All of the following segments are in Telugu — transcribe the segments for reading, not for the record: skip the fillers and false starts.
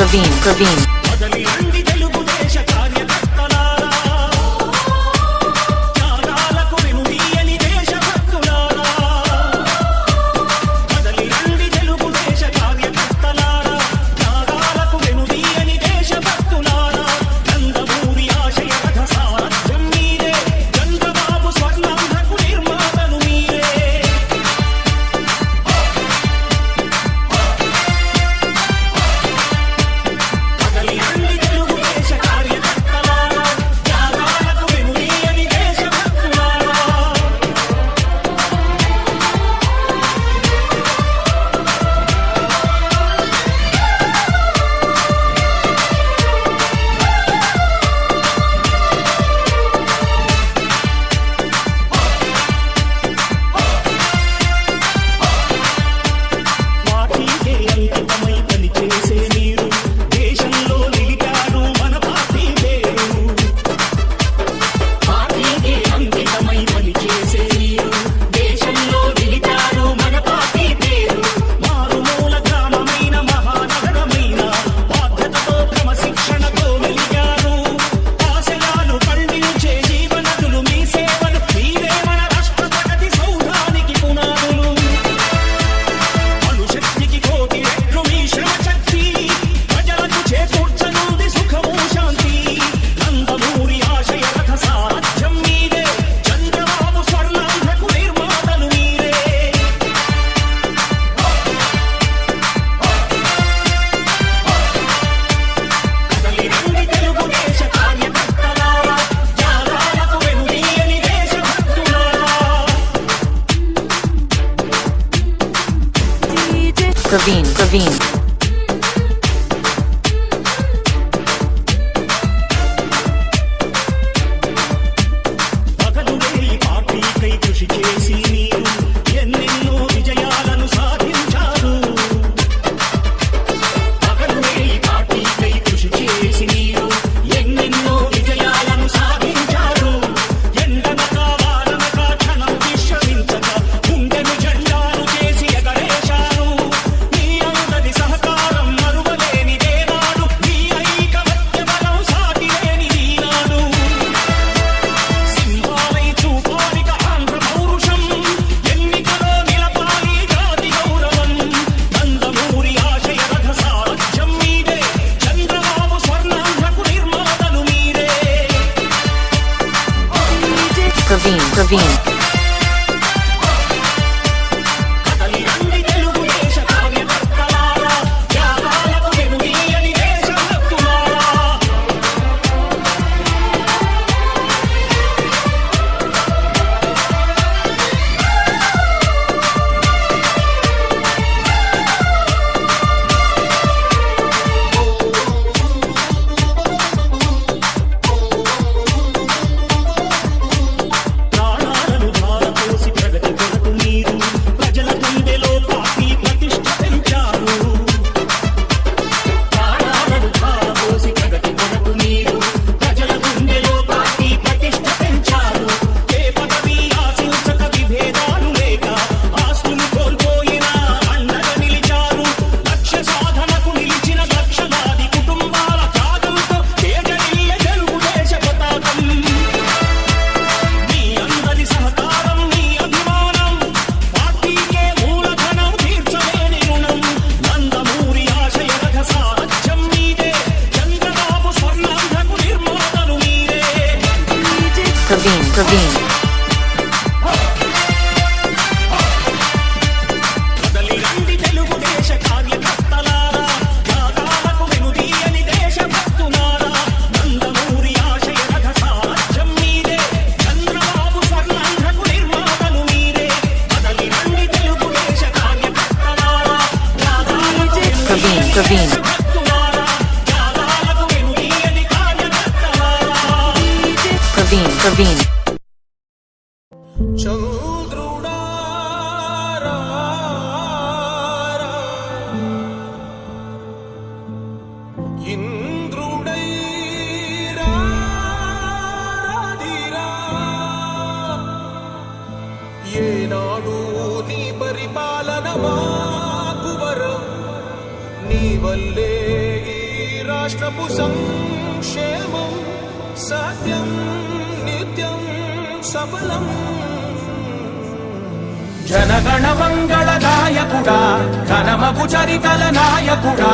Praveen. Praveen. Praveen. Praveen. Praveen. పరిపాలన మాకు వరం నీ వల్లే రాష్ట్రపు సంక్షేమం సత్యం నిత్యం సఫలం. జనగణ మంగళ నాయకుడా ఘనమగు చరితల నాయకుడా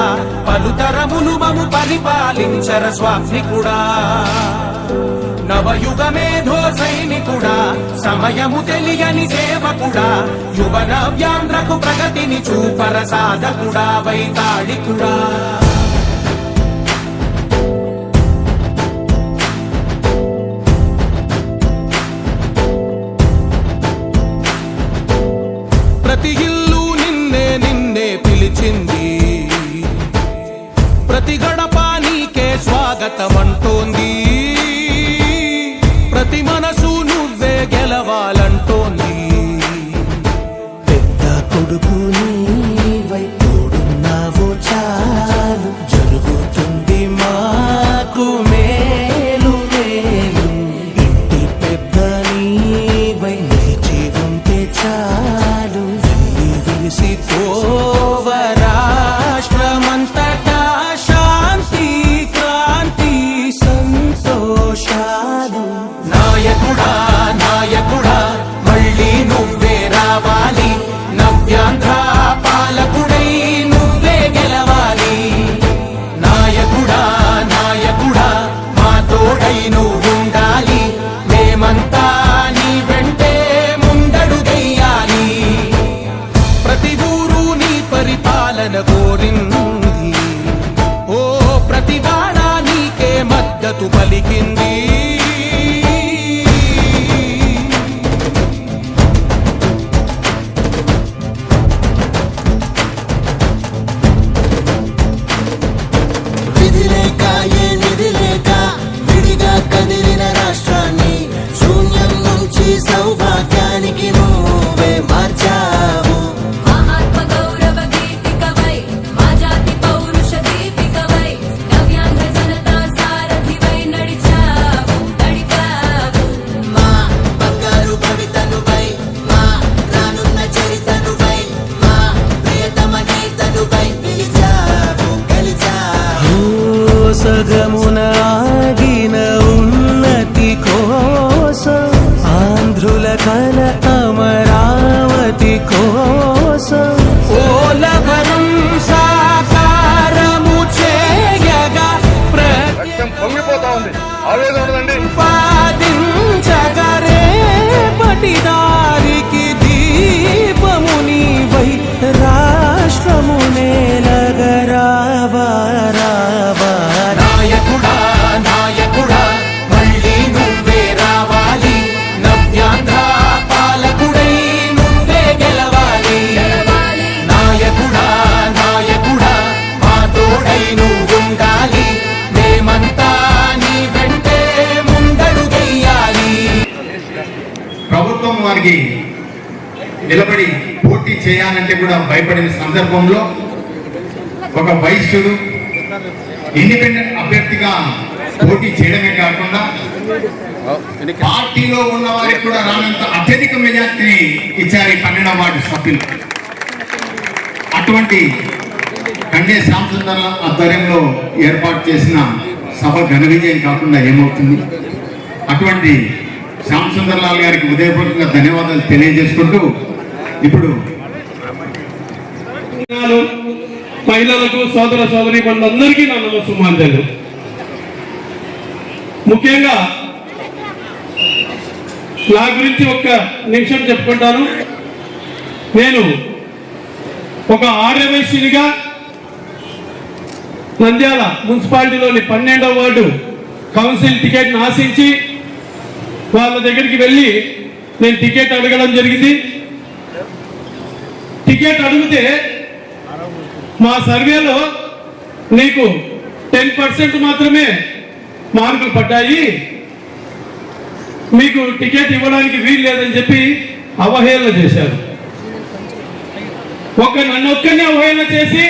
పలుతరములు మము పరిపాలించర స్వామికుడా. నవయుగ మేధో సైనికుడా సమయము తెలియని సేవకుడా యువన వ్యాంధ్రకు ప్రగతిని చూపర సాధకుడా వైతాళికుడా. ప్రతి ఇల్లు నిన్నే నిన్నే పిలిచింది, ప్రతి గడప నీకే స్వాగతమంటోంది, ప్రతి మనసు నువ్వే గెలవాలంటోంది. పెద్ద కొడుకు నీవై తోడున్నావో చాలు, జరుగుతుంది మాకు మేలు మేలు. ఇంటి పెద్ద నీవై నిలిచి ఉంటే చాలు, వెళ్ళి విలిసి పోవ రాష్ట్రమంతటా శాంతి క్రాంతి సంతోషాలు. నాయకుడా నాయకుడా మళ్ళీ నువ్వే రావాలి, నవ్యాంధ్ర పాలకుడై నువ్వే గెలవాలి. నాయకుడా నాయకుడా మా తోడై నువ్వుండాలి, మేమంతా నీ వెంటే ముందడుగెయ్యాలి. ప్రతి ఊరు నీ పరిపాలన కోరింది, ఓ ప్రతి వాడ నీకే మద్దతు పలికింది. విధి లేక ఏ నిధి లేక విడిగా కదిలిన రాష్ట్రాన్ని శూన్యం నుంచి సౌభాగ్యానికి నువ్వే మార్చావు. ఆత్మ గౌరవ దీపికవై మా జాతి పౌరుష దీపికవై నవ్యాంధ్ర జనతా సారథివై నడిచావు నడిపావు. మా బంగారు భవితనువై, మా రానున్న చరితనువై, మా ప్రియతమ గీతనువై పిలిచావు గెలిచావు. సగమున ఆగిన ఉన్నతి కోసం, ఆంధ్రుల కల అమరావతి కోసం, పోలవరం సాకారము చేయగా రక్తం పొంగిపోతా ఉంది, ఆవేదన ఉండదండి. ప్రతిపాదించగరే పటిదారికి దీపము నీవై రాష్ట్రము నేలగరావా రావా. నాయకుడా నాయకుడా మళ్ళీ నువ్వే రావాలి, నవ్యాంధ్ర పాలకుడై నువ్వే గెలవాలి. నాయకుడా నాయకుడా మా తోడై నువ్వుండాలి, మేమంతా నీ వెంటే ముందడుగెయ్యాలి. ప్రభుత్వం వారికి నిలబడి పోటీ చేయాలంటే కూడా భయపడిన సందర్భంలో ఒక వైశ్యుడు ఇండిపెండెంట్ అభ్యర్థిగా పోటీ చేయడమే కాకుండా పార్టీలో ఉన్న వారికి కూడా రానంత అత్యధిక మెజార్టీని ఇచ్చారు ఈ 12వ వార్డు సభ్యులు. అటువంటి కండే శ్యామసుందర ఆధ్వర్యంలో ఏర్పాటు చేసిన సభ ఘన విజయం కాకుండా ఏమవుతుంది. అటువంటి శ్యామసుందర్లాల్ గారికి ఉదయపూర్వకంగా ధన్యవాదాలు తెలియజేసుకుంటూ ఇప్పుడు మహిళలకు సోదర సోదరి మనందరికీ నా నమస్సుమాంజలు. ముఖ్యంగా నా గురించి ఒక్క నిమిషం చెప్పుకుంటాను. నేను ఒక ఆర్యవైశ్యునిగా నంద్యాల మున్సిపాలిటీలోని 12వ వార్డు కౌన్సిల్ టికెట్ను ఆశించి వాళ్ళ దగ్గరికి వెళ్ళి నేను టికెట్ అడగడం జరిగింది. టికెట్ అడిగితే మా సర్వేలో నీకు 10% మాత్రమే మార్కులు పడ్డాయి, మీకు టికెట్ ఇవ్వడానికి వీలు లేదని చెప్పి అవహేళన చేశారు. నన్ను ఒక్కరిని అవహేళన చేసి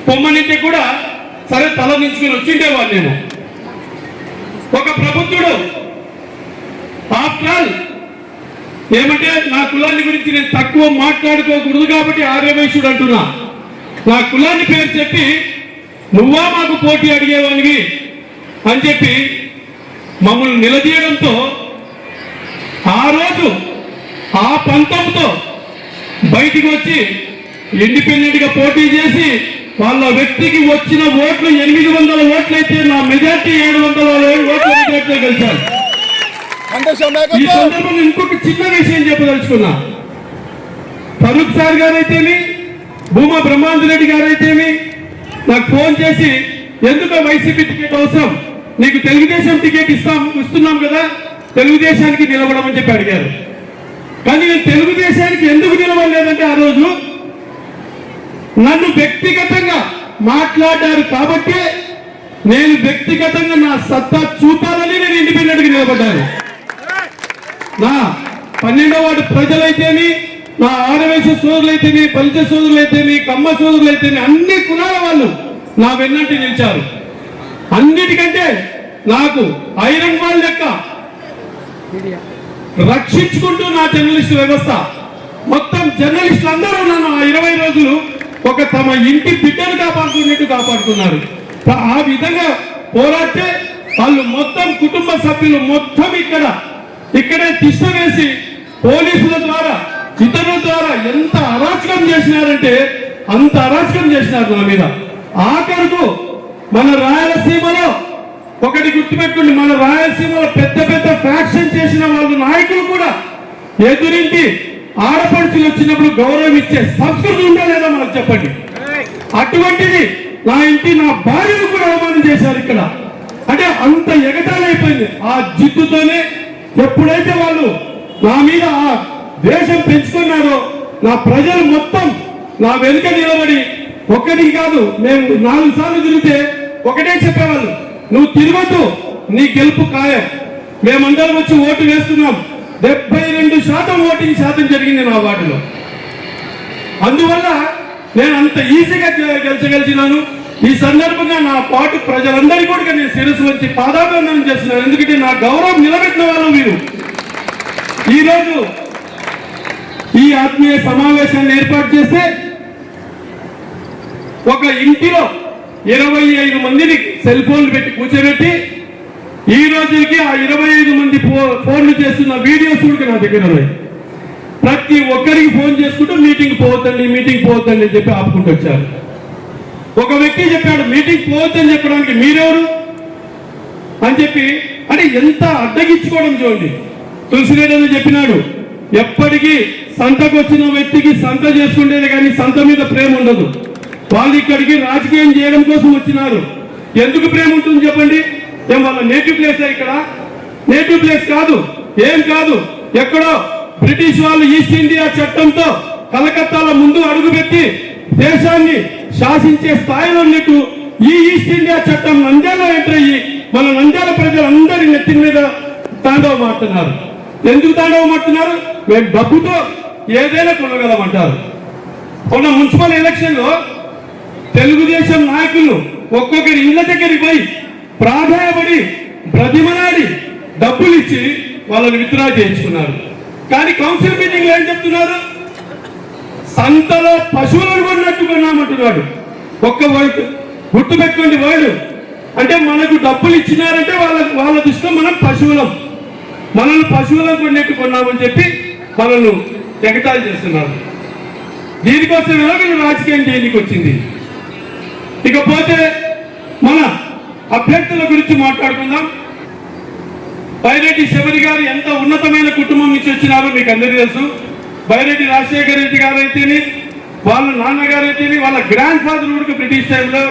పొమ్మనింటే కూడా సరే తల నించుకుని వచ్చిండేవాడు నేను. ఒక ప్రభుత్వుడు ఆఫ్టర్ ఆల్ ఏమంటే నా కులాన్ని గురించి నేను తక్కువ మాట్లాడుకోకూడదు కాబట్టి ఆర్యవైశ్యుడు అంటున్నా. నా కులాన్ని పేరు చెప్పి నువ్వా మాకు పోటీ అడిగేవానివి అని చెప్పి మమ్మల్ని నిలదీయడంతో ఆ రోజు ఆ పంతంతో బయటికి వచ్చి ఇండిపెండెంట్ గా పోటీ చేసి వాళ్ళ వ్యక్తికి వచ్చిన ఓట్లు 800 ఓట్లు అయితే నా మెజార్టీ 700 ఓట్ల మెజార్టీ గెలిచారు. ఈ సందర్భంలో ఇంకొక చిన్న విషయం చెప్పదలుచుకున్నా. ఫరూక్ సార్ గారైతేమి, భూమా బ్రహ్మాందరెడ్డి గారైతేమి నాకు ఫోన్ చేసి ఎందుకు వైసీపీ టికెట్ అవసరం, నీకు తెలుగుదేశం టికెట్ ఇస్తున్నాం కదా, తెలుగుదేశానికి నిలబడమని చెప్పి అడిగారు. కానీ నేను తెలుగుదేశానికి ఎందుకు నిలబడలేదంటే ఆ రోజు నన్ను వ్యక్తిగతంగా మాట్లాడారు కాబట్టి నేను వ్యక్తిగతంగా నా సత్తా చూపాలని నేను ఇండిపెండెంట్ గా నిలబడ్డాను. నా 12వ వార్డు ప్రజలైతేమి, నా ఆడవేశ సోదరులైతేమి, పంచ సోదరులైతేమి, కమ్మ సోదరులైతేమి అన్ని కులాల వాళ్ళు నా వెన్నంటి నిలిచారు. అన్నిటికంటే నాకు ఐరన్ వాల్ లెక్క రక్షించుకుంటూ నా జర్నలిస్ట్ వ్యవస్థ మొత్తం జర్నలిస్టులు అందరూ నన్ను ఆ 20 రోజులు ఒక తమ ఇంటి బిడ్డను కాపాడుకున్నట్టు కాపాడుకున్నారు. ఆ విధంగా పోరాడితే వాళ్ళు మొత్తం కుటుంబ సభ్యులు మొత్తం ఇక్కడే తిష్ట వేసి పోలీసుల ద్వారా ఇతరుల ద్వారా ఎంత అరాచకం చేసినారంటే అంత అరాచకం చేసినారు నా మీద. ఆఖరుకు మన రాయలసీమలో ఒకటి గుర్తుపెట్టుకోండి, మన రాయలసీమలో పెద్ద పెద్ద ఫ్యాక్షన్ చేసిన వాళ్ళు నాయకులు కూడా ఎదురింటి ఆడపడుచులు వచ్చినప్పుడు గౌరవం ఇచ్చే సంస్కృతి ఉందా లేదా మనకు చెప్పండి. అటువంటిది నా ఇంటి నా భార్యను కూడా అవమానం చేశారు ఇక్కడ. అంటే అంత ఎగటాలైపోయింది. ఆ జిద్దుతోనే ఎప్పుడైతే వాళ్ళు నా మీద ఆ ద్వేషం పెంచుకున్నారో నా ప్రజలు మొత్తం నా వెనుక నిలబడి ఒక్కడికి కాదు మేము 4 సార్లు తిరిగితే ఒకటే చెప్పేవాళ్ళు, నువ్వు తిరగొద్దు, నీ గెలుపు ఖాయం, మేమందరం వచ్చి ఓటు వేస్తున్నాం. 72% ఓటింగ్ శాతం జరిగింది నా వార్డులో. అందువల్ల నేను అంత ఈజీగా గెలిచగలిగినాను. ఈ సందర్భంగా నా పాటు ప్రజలందరికీ కూడా నేను శిరస్సు వచ్చి పాదాభివందనం చేస్తున్నాను. ఎందుకంటే నా గౌరవం నిలబెట్టిన వాళ్ళు మీరు. ఈరోజు ఈ ఆత్మీయ సమావేశాన్ని ఏర్పాటు చేస్తే ఒక ఇంటిలో 25 మందిని సెల్ ఫోన్లు పెట్టి కూర్చోబెట్టి ఈ రోజుకి ఆ 25 మంది ఫోన్లు చేస్తున్న వీడియోస్ కూడా నా దగ్గర ఉన్నాయి. ప్రతి ఒక్కరికి ఫోన్ చేసుకుంటూ మీటింగ్ పోవద్దండి అని చెప్పి ఆపుకుంటూ వచ్చారు. ఒక వ్యక్తి చెప్పాడు మీటింగ్ పోవద్దని చెప్పడానికి మీరెవరు అని చెప్పి. అంటే ఎంత అడ్డగించుకోవడం చూడండి. తులసిరెడ్డి చెప్పినాడు, ఎప్పటికీ సంతకు వచ్చిన వ్యక్తికి సంత చేసుకుంటేనే కానీ సంత మీద ప్రేమ ఉండదు. వాళ్ళు ఇక్కడికి రాజకీయం చేయడం కోసం వచ్చినారు. ఎందుకు ప్రేమ ఉంటుంది చెప్పండి? ఏం వాళ్ళ నేటివ్ ప్లేస్ ఇక్కడ? నేటివ్ ప్లేస్ కాదు, ఏం కాదు. ఎక్కడో బ్రిటిష్ వాళ్ళు ఈస్ట్ ఇండియా చట్టంతో కలకత్తాలో ముందు అడుగుపెట్టి దేశాన్ని శాసించే స్థాయిలో ఉన్నట్టు ఈ ఈస్ట్ ఇండియా చట్టం నంద్యాలలో ఎంటర్ అయ్యి మన నంద్యాల ప్రజలందరి నెత్తి మీద తాండవం ఆడుతున్నారు. ఎందుకు తాండవం ఆడుతున్నారు? మేము డబ్బుతో ఏదైనా కొనగలమంటారు. మొన్న మున్సిపల్ ఎలక్షన్ లో తెలుగుదేశం నాయకులు ఒక్కొక్కరి ఇళ్ల దగ్గరికి పోయి ప్రాధాయపడి బ్రతిమలాడి డబ్బులు ఇచ్చి వాళ్ళని విత్డ్రా చేయించుకున్నారు. కానీ కౌన్సిల్ మీటింగ్ లో ఏం చెప్తున్నారు? సంతలో పశువులను కొన్నట్టు కొన్నామంటున్నాడు. ఒక్క వర్డ్ గుర్తు పెట్టుకోండి. వర్డ్ అంటే మనకు డబ్బులు ఇచ్చినారంటే వాళ్ళ దృష్టిలో మనం మనల్ని పశువులను కొన్నట్టు కొన్నామని చెప్పి మనల్ని ఎగతాళి చేస్తున్నారు. దీనికోసం వీళ్ళు రాజకీయం చేయడానికి వచ్చింది. ఇకపోతే మన అభ్యర్థుల గురించి మాట్లాడుకుందాం. బైరెడ్డి శబరి గారు ఎంత ఉన్నతమైన కుటుంబం నుంచి వచ్చినారో మీకు అందరికీ తెలుసు. బైరెడ్డి రాజశేఖర రెడ్డి గారు అయితేనే, వాళ్ళ నాన్నగారు అయితేనే, వాళ్ళ గ్రాండ్ ఫాదర్ కూడా బ్రిటిష్ టైంలో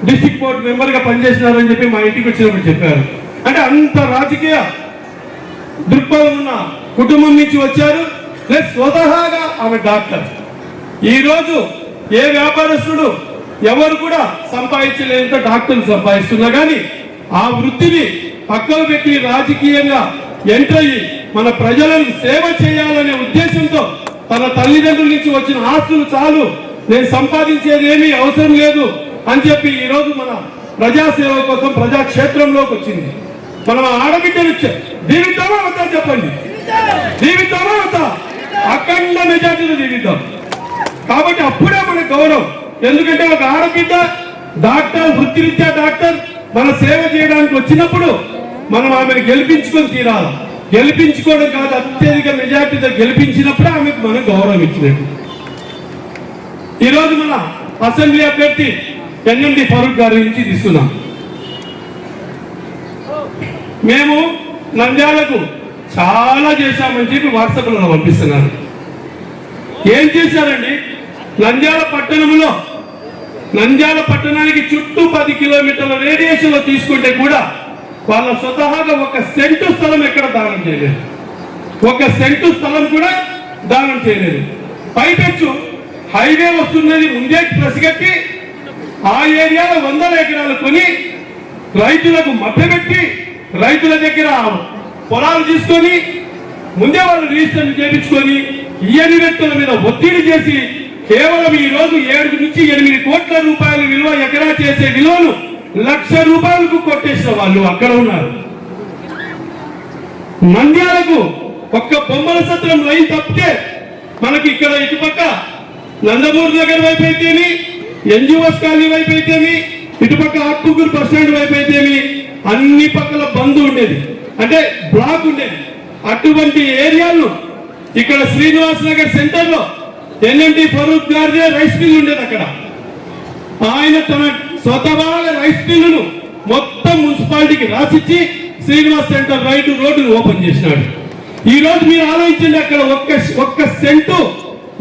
డిస్ట్రిక్ట్ కోర్టు మెంబర్ గా పనిచేసినారని చెప్పి మా ఇంటికి వచ్చినప్పుడు చెప్పారు. అంటే అంత రాజకీయ దృక్పథం ఉన్న కుటుంబం నుంచి వచ్చారు. ప్లస్ స్వతహాగా ఆమె డాక్టర్. ఈ రోజు ఏ వ్యాపారస్తుడు ఎవరు కూడా సంపాదించలేంత డాక్టర్లు సంపాదిస్తున్నా కానీ ఆ వృత్తిని పక్కకు పెట్టి రాజకీయంగా ఎంటర్ అయ్యి మన ప్రజలను సేవ చేయాలనే ఉద్దేశంతో తన తల్లిదండ్రుల నుంచి వచ్చిన ఆస్తులు చాలు, నేను సంపాదించేది ఏమీ అవసరం లేదు అని చెప్పి ఈ రోజు మన ప్రజాసేవ కోసం ప్రజాక్షేత్రంలోకి వచ్చింది. మనం ఆడబిడ్డలు దీవిద్దామా వద్దా చెప్పండి? దీవిద్దామా వద్దా? అఖండ మెజార్టీలో దీవిద్దాం. కాబట్టి అప్పుడే మన గౌరవం. ఎందుకంటే ఒక ఆడబిడ్డ డాక్టర్ వృత్తిరీత్యా డాక్టర్ మన సేవ చేయడానికి వచ్చినప్పుడు మనం ఆమెను గెలిపించుకొని తీరాలి. గెలిపించుకోవడం కాదు, అత్యధిక మెజార్టీతో గెలిపించినప్పుడు ఆమెకు మనం గౌరవం ఇచ్చినట్టు. ఈరోజు మన అసెంబ్లీ అభ్యర్థి ఎన్ఎండి ఫరూక్ గారి నుంచి తీసుకున్నాం. మేము నంద్యాలకు చాలా చేశామని చెప్పి వాట్సాప్లో పంపిస్తున్నారు. ఏం చేశారండి? నంద్యాల పట్టణానికి చుట్టూ 10 కిలోమీటర్ల రేడియేషన్ లో తీసుకుంటే కూడా వాళ్ళ స్వతహాగా 1 సెంటు స్థలం ఎక్కడ దానం చేయలేదు. 1 సెంటు స్థలం కూడా దానం చేయలేదు. పైపెచ్చు హైవే వస్తున్నది ముందే ప్రసిగట్టి ఆ ఏరియాలో 100 ఎకరాలు కొని రైతులకు మభ్యపెట్టి రైతుల దగ్గర పొలాలు తీసుకొని ముందే వాళ్ళు రిజిస్టర్ చేయించుకొని ఇయ్యని వ్యక్తుల మీద ఒత్తిడి చేసి కేవలం ఈ రోజు 7 నుంచి 8 కోట్ల రూపాయల విలువ ఎకరా చేసే విలువను 1,00,000 రూపాయలకు కొట్టేసిన వాళ్ళు అక్కడ ఉన్నారు. నంద్యాలకు ఒక్క బొమ్మల సత్రం లైన్ తప్పితే మనకి ఇక్కడ ఇటుపక్క నందమూరు నగర్ వైపు అయితేమి, ఎన్జిఓస్ కాలనీ వైపు అయితేమి, ఇటుపక్క ఆత్మకూరు బస్ స్టాండ్ వైపు అయితేమి అన్ని పక్కల బంద్ ఉండేది, అంటే బ్లాక్ ఉండేది. అటువంటి ఏరియాలను ఇక్కడ శ్రీనివాస్ నగర్ సెంటర్ లో ఎన్ఎండి ఫరూక్ గారిదే రైస్ మిల్ ఉండేది. అక్కడ ఆయన తన స్వతహాగా రైస్ మిల్లును మొత్తం మున్సిపాలిటీకి రాసిచ్చి శ్రీనివాస్ సెంటర్ రోడ్డును ఓపెన్ చేసినాడు. ఈ రోజు మీరు ఆలోచించండి, అక్కడ ఒక్క సెంటు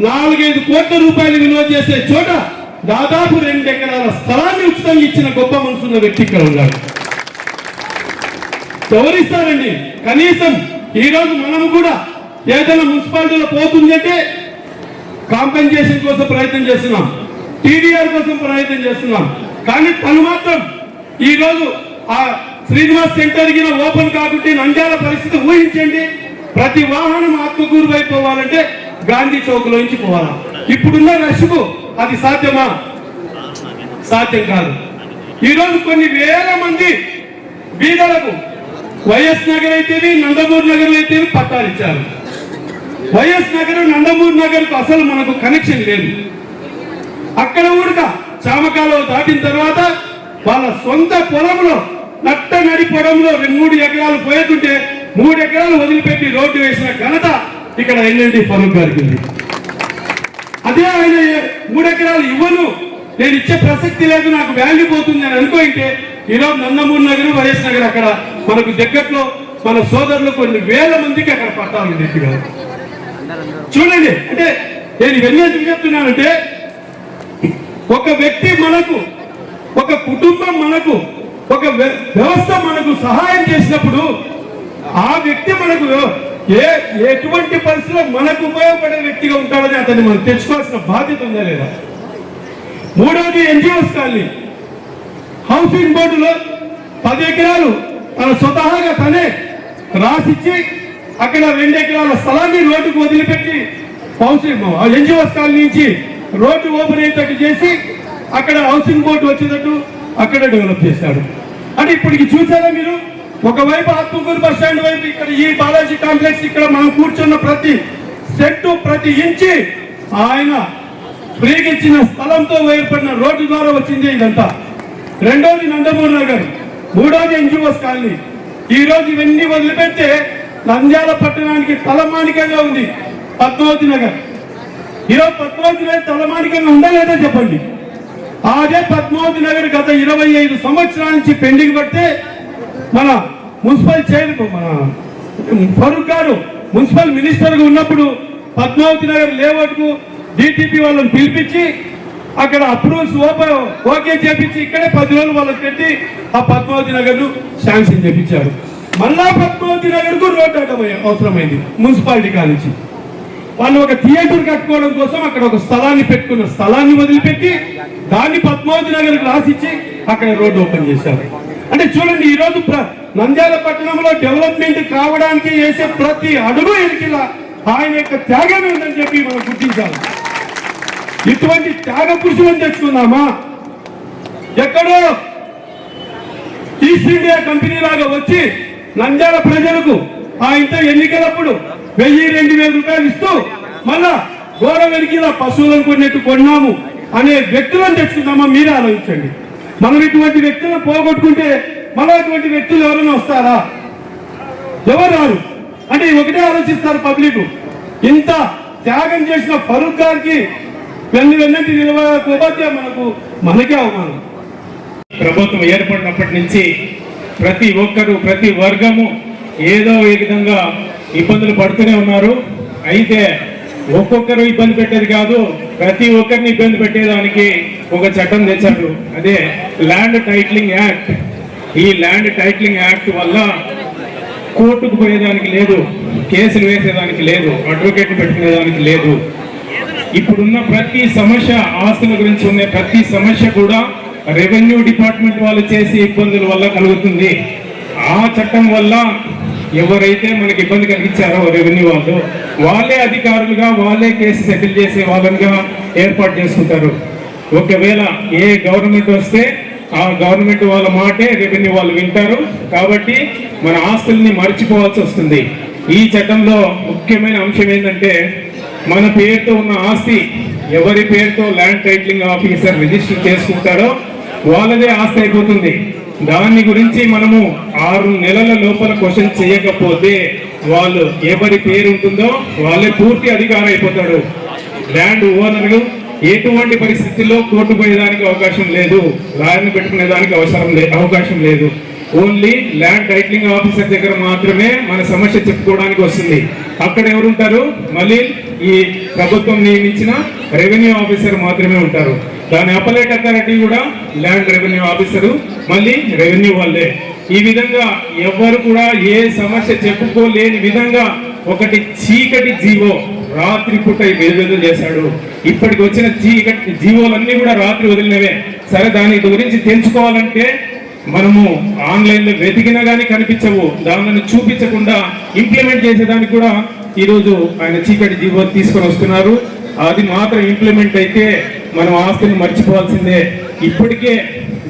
4-5 కోట్ల రూపాయలు విలువ చేసే చోట దాదాపు 2 ఎకరాల స్థలాన్ని ఉచితంగా ఇచ్చిన గొప్ప మనసున్న వ్యక్తి ఇక్కడ ఉన్నాడు. ఎవరిస్తారండి? కనీసం ఈ రోజు మనం కూడా ఏదైనా మున్సిపాలిటీలో పోతుంది అంటే కాంపెన్సేషన్ కోసం ప్రయత్నం చేస్తున్నాం, టీడీఆర్ కోసం ప్రయత్నం చేస్తున్నాం. కానీ తను మాత్రం ఈ రోజు ఆ శ్రీనివాస్ సెంటర్ కింద ఓపెన్ కాకుంటే నంద్యాల పరిస్థితి ఊహించండి. ప్రతి వాహనం ఆత్మకూరు వైపు పోవాలంటే గాంధీ చౌక్ లో నుంచి పోవాలా? ఇప్పుడున్న రష్కు అది సాధ్యమా? సాధ్యం కాదు. ఈ రోజు కొన్ని వేల మంది బీదలకు వైఎస్ నగర్ అయితేవి, నందమూరు నగర్ అయితేవి పట్టాలు ఇచ్చారు. వైఎస్ నగర్, నందమూరు నగర్ కు అసలు మనకు కనెక్షన్ లేదు. అక్కడ కూడా చామకాలు దాటిన తర్వాత వాళ్ళ సొంత పొలంలో నట్ట నడి పొలంలో 3 ఎకరాలు పోయేతుంటే 3 ఎకరాలు వదిలిపెట్టి రోడ్డు వేసిన ఘనత ఇక్కడ ఎన్ఎండి ఫరూక్ గారికి ఉంది. అదే ఆయన 3 ఎకరాలు ఇవ్వను, నేను ఇచ్చే ప్రసక్తి లేదు, నాకు వాల్యూ పోతుంది అని అనుకుంటే ఈరోజు నందమూరు నగర్, వైఎస్ నగర్ అక్కడ మనకు దగ్గరలో మన సోదరులు కొన్ని వేల మందికి అక్కడ పట్టాలి నెట్టిగా. చూడండి, అంటే నేను ఇవన్నీ ఎందుకు చెప్తున్నానంటే ఒక వ్యక్తి మనకు, ఒక కుటుంబం మనకు, ఒక వ్యవస్థ మనకు సహాయం చేసినప్పుడు ఆ వ్యక్తి మనకు ఎటువంటి పరిస్థితిలో మనకు ఉపయోగపడే వ్యక్తిగా ఉంటాడని అతన్ని మనం తెచ్చుకోవాల్సిన బాధ్యత ఉందా లేదా? మూడవది ఎన్జిఓస్ కాలనీ. హౌసింగ్ బోర్డులో 10 ఎకరాలు తన స్వతహాగా తనే రాసిచ్చి అక్కడ 2 ఎకరాల స్థలాన్ని రోడ్డుకు వదిలిపెట్టి ఎన్జిఓస్ కాలనీ నుంచి రోడ్డు ఓపెన్ అయ్యేటట్టు చేసి అక్కడ హౌసింగ్ బోర్డు వచ్చేటట్టు అక్కడ డెవలప్ చేశాడు. అంటే ఇప్పటికి చూసారా మీరు, ఒకవైపు ఆత్మకూరు బస్ స్టాండ్ వైపు ఇక్కడ ఈ బాలాజీ కాంప్లెక్స్ ఇక్కడ మనం కూర్చున్న ప్రతి సెంటు, ప్రతి ఇంచి ఆయన ఫ్రీగా ఇచ్చిన స్థలంతో ఏర్పడిన రోడ్డు ద్వారా వచ్చింది ఇదంతా. రెండోది నందమూరు నగర్, మూడోది ఎన్జిఓస్ కాలనీ. ఈ రోజు ఇవన్నీ వదిలిపెడితే నంద్యాల పట్టణానికి తలమానికంగా ఉంది పద్మావతి నగర్. ఈరోజు పద్మావతి నగర్ తలమానికంగా ఉందా లేదా చెప్పండి? అదే పద్మావతి నగర్ గత 25 సంవత్సరాల నుంచి పెండింగ్ పడితే మన మున్సిపల్ చైర్మన్ మన ఫరూక్ గారు మున్సిపల్ మినిస్టర్ గా ఉన్నప్పుడు పద్మావతి నగర్ లేఅవుట్ కు డిటిపి వాళ్ళని పిలిపించి అక్కడ అప్రూవల్స్ ఓకే చేపించి ఇక్కడే 10 రోజులు వాళ్ళకి పెట్టి ఆ పద్మావతి నగర్ ను శాంక్షన్ చేపించారు. మళ్ళా పద్మావతి నగర్ కు రోడ్డు అవసరమైంది మున్సిపాలిటీ కానించి. వాళ్ళు ఒక థియేటర్ కట్టుకోవడం కోసం అక్కడ ఒక స్థలాన్ని పెట్టుకున్న స్థలాన్ని వదిలిపెట్టి దాన్ని పద్మావతి నగర్ కు రాసిచ్చి అక్కడ రోడ్డు ఓపెన్ చేశారు. అంటే చూడండి, ఈ రోజు నంద్యాల పట్టణంలో డెవలప్మెంట్ కావడానికి వేసే ప్రతి అడుగు ఎరికిలా ఆయన యొక్క త్యాగమే ఉందని చెప్పి మనం గుర్తించాలి. ఇటువంటి త్యాగ పురుషులను తెచ్చుకుందామా? ఎక్కడో ఈస్ట్ ఇండియా కంపెనీ లాగా వచ్చి నంద్యాల ప్రజలకు ఆ ఇంత ఎన్నికలప్పుడు 1000-2000 రూపాయలు ఇస్తూ మళ్ళా గోడ వెలికిలా పశువులను కొన్నట్టు కొన్నాము అనే వ్యక్తులను తెచ్చుకుందామా? మీరే ఆలోచించండి. మనం ఇటువంటి వ్యక్తులను పోగొట్టుకుంటే మళ్ళీ అటువంటి వ్యక్తులు ఎవరైనా వస్తారా? ఎవరు రారు. అంటే ఒకటే ఆలోచిస్తారు పబ్లిక్. ఇంత త్యాగం చేసిన ఫరూక్ గారికి వెన్నంటి నిలవకపోతే మనకే అవమానం. ప్రభుత్వం ఏర్పడినప్పటి నుంచి ప్రతి ఒక్కరు ప్రతి వర్గము ఏదో ఏ విధంగా ఇబ్బందులు పడుతూనే ఉన్నారు. అయితే ఒక్కొక్కరు ఇబ్బంది పెట్టేది కాదు, ప్రతి ఒక్కరిని ఇబ్బంది పెట్టేదానికి ఒక చట్టం తెచ్చారు. అదే ల్యాండ్ టైటిలింగ్ యాక్ట్. ఈ ల్యాండ్ టైటిలింగ్ యాక్ట్ వల్ల కోర్టుకు పోయేదానికి లేదు, కేసులు వేసేదానికి లేదు, అడ్వకేట్ పెట్టుకునేదానికి లేదు. ఇప్పుడున్న ప్రతి సమస్య, ఆస్తుల గురించి ఉన్న ప్రతి సమస్య కూడా రెవెన్యూ డిపార్ట్మెంట్ వాళ్ళు చేసే ఇబ్బందుల వల్ల కలుగుతుంది. ఆ చట్టం వల్ల ఎవరైతే మనకి ఇబ్బంది కలిగించారో రెవెన్యూ వాళ్ళు, వాళ్ళే అధికారులుగా, వాళ్ళే కేసు సెటిల్ చేసే వాళ్ళనిగా ఏర్పాటు చేసుకుంటారు. ఒకవేళ ఏ గవర్నమెంట్ వస్తే ఆ గవర్నమెంట్ వాళ్ళ మాటే రెవెన్యూ వాళ్ళు వింటారు. కాబట్టి మన ఆస్తుల్ని మర్చిపోవాల్సి వస్తుంది. ఈ చట్టంలో ముఖ్యమైన అంశం ఏంటంటే, మన పేరుతో ఉన్న ఆస్తి ఎవరి పేరుతో ల్యాండ్ టైటిలింగ్ ఆఫీసర్ రిజిస్టర్ చేసుకుంటారో వాళ్ళదే ఆస్తి అయిపోతుంది. దాని గురించి మనము 6 నెలల లోపల క్వశ్చన్ చేయకపోతే వాళ్ళు ఎవరి పేరు ఉంటుందో వాళ్ళే పూర్తి అధికారం అయిపోతాడు. ల్యాండ్ ఓనర్లు ఎటువంటి పరిస్థితుల్లో కోర్టు పోయేదానికి అవకాశం లేదు, లాయర్ని పెట్టుకునే దానికి అవకాశం లేదు. ఓన్లీ ల్యాండ్ టైటిలింగ్ ఆఫీసర్ దగ్గర మాత్రమే మన సమస్య చెప్పుకోవడానికి వస్తుంది. అక్కడ ఎవరు ఉంటారు? మళ్ళీ ఈ ప్రభుత్వం నియమించిన రెవెన్యూ ఆఫీసర్ మాత్రమే ఉంటారు. దాని అపలేట్ అథారిటీ కూడా ల్యాండ్ రెవెన్యూ ఆఫీసరు, మళ్ళీ రెవెన్యూ వాళ్ళే. ఈ విధంగా ఎవరు కూడా ఏ సమస్య చెప్పుకోలేని విధంగా ఒకటి చీకటి జీవో రాత్రి పూట విడుదల చేశాడు. ఇప్పటికి వచ్చిన చీకటి జీవోలన్నీ కూడా రాత్రి వదిలినవే. సరే, దాని గురించి తెలుసుకోవాలంటే మనము ఆన్లైన్లో వెతికినా కానీ కనిపించవు. దానిని చూపించకుండా ఇంప్లిమెంట్ చేసేదానికి కూడా ఈరోజు ఆయన చీకటి జీవో తీసుకొని వస్తున్నారు. అది మాత్రం ఇంప్లిమెంట్ అయితే మనం ఆస్తులను మర్చిపోవాల్సిందే. ఇప్పటికే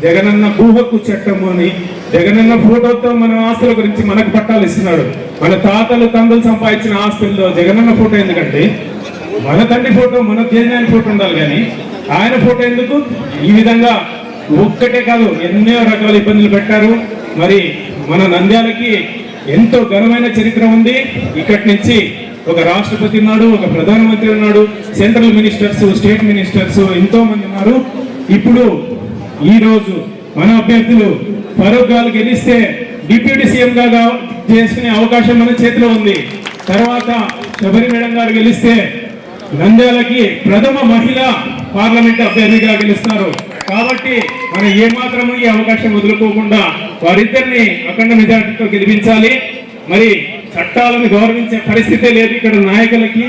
జగనన్న భూ హక్కు చట్టం అని జగనన్న ఫోటోతో మన ఆస్తుల గురించి మనకు పట్టాలు ఇస్తున్నాడు. మన తాతలు తండ్రులు సంపాదించిన ఆస్తుల్లో జగనన్న ఫోటో ఎందుకంటే, మన తండ్రి ఫోటో, మన తేజాని ఫోటో ఉండాలి, కానీ ఆయన ఫోటో ఎందుకు? ఈ విధంగా ఒక్కటే కాదు, ఎన్నో రకాల ఇబ్బందులు పెట్టారు. మరి మన నంద్యాలకి ఎంతో ఘనమైన చరిత్ర ఉంది. ఇక్కడి నుంచి ఒక రాష్ట్రపతి ఉన్నాడు, ఒక ప్రధానమంత్రి ఉన్నాడు, సెంట్రల్ మినిస్టర్స్, స్టేట్ మినిస్టర్స్ ఎంతో మంది ఉన్నారు. ఇప్పుడు ఈ రోజు మన అభ్యర్థులు ఫరూక్ గారు గెలిస్తే డిప్యూటీ సీఎం గా చేసుకునే అవకాశం మన చేతిలో ఉంది. తర్వాత శబరి మేడం గారు గెలిస్తే నంద్యాలకి ప్రథమ మహిళా పార్లమెంట్ అభ్యర్థిగా గెలుస్తారు. కాబట్టి మనం ఏమాత్రము ఈ అవకాశం వదులుకోకుండా వారిద్దరిని అఖండ మెజార్టీతో గెలిపించాలి. మరి చట్టాలను గౌరవించే పరిస్థితే లేదు ఇక్కడ నాయకులకి.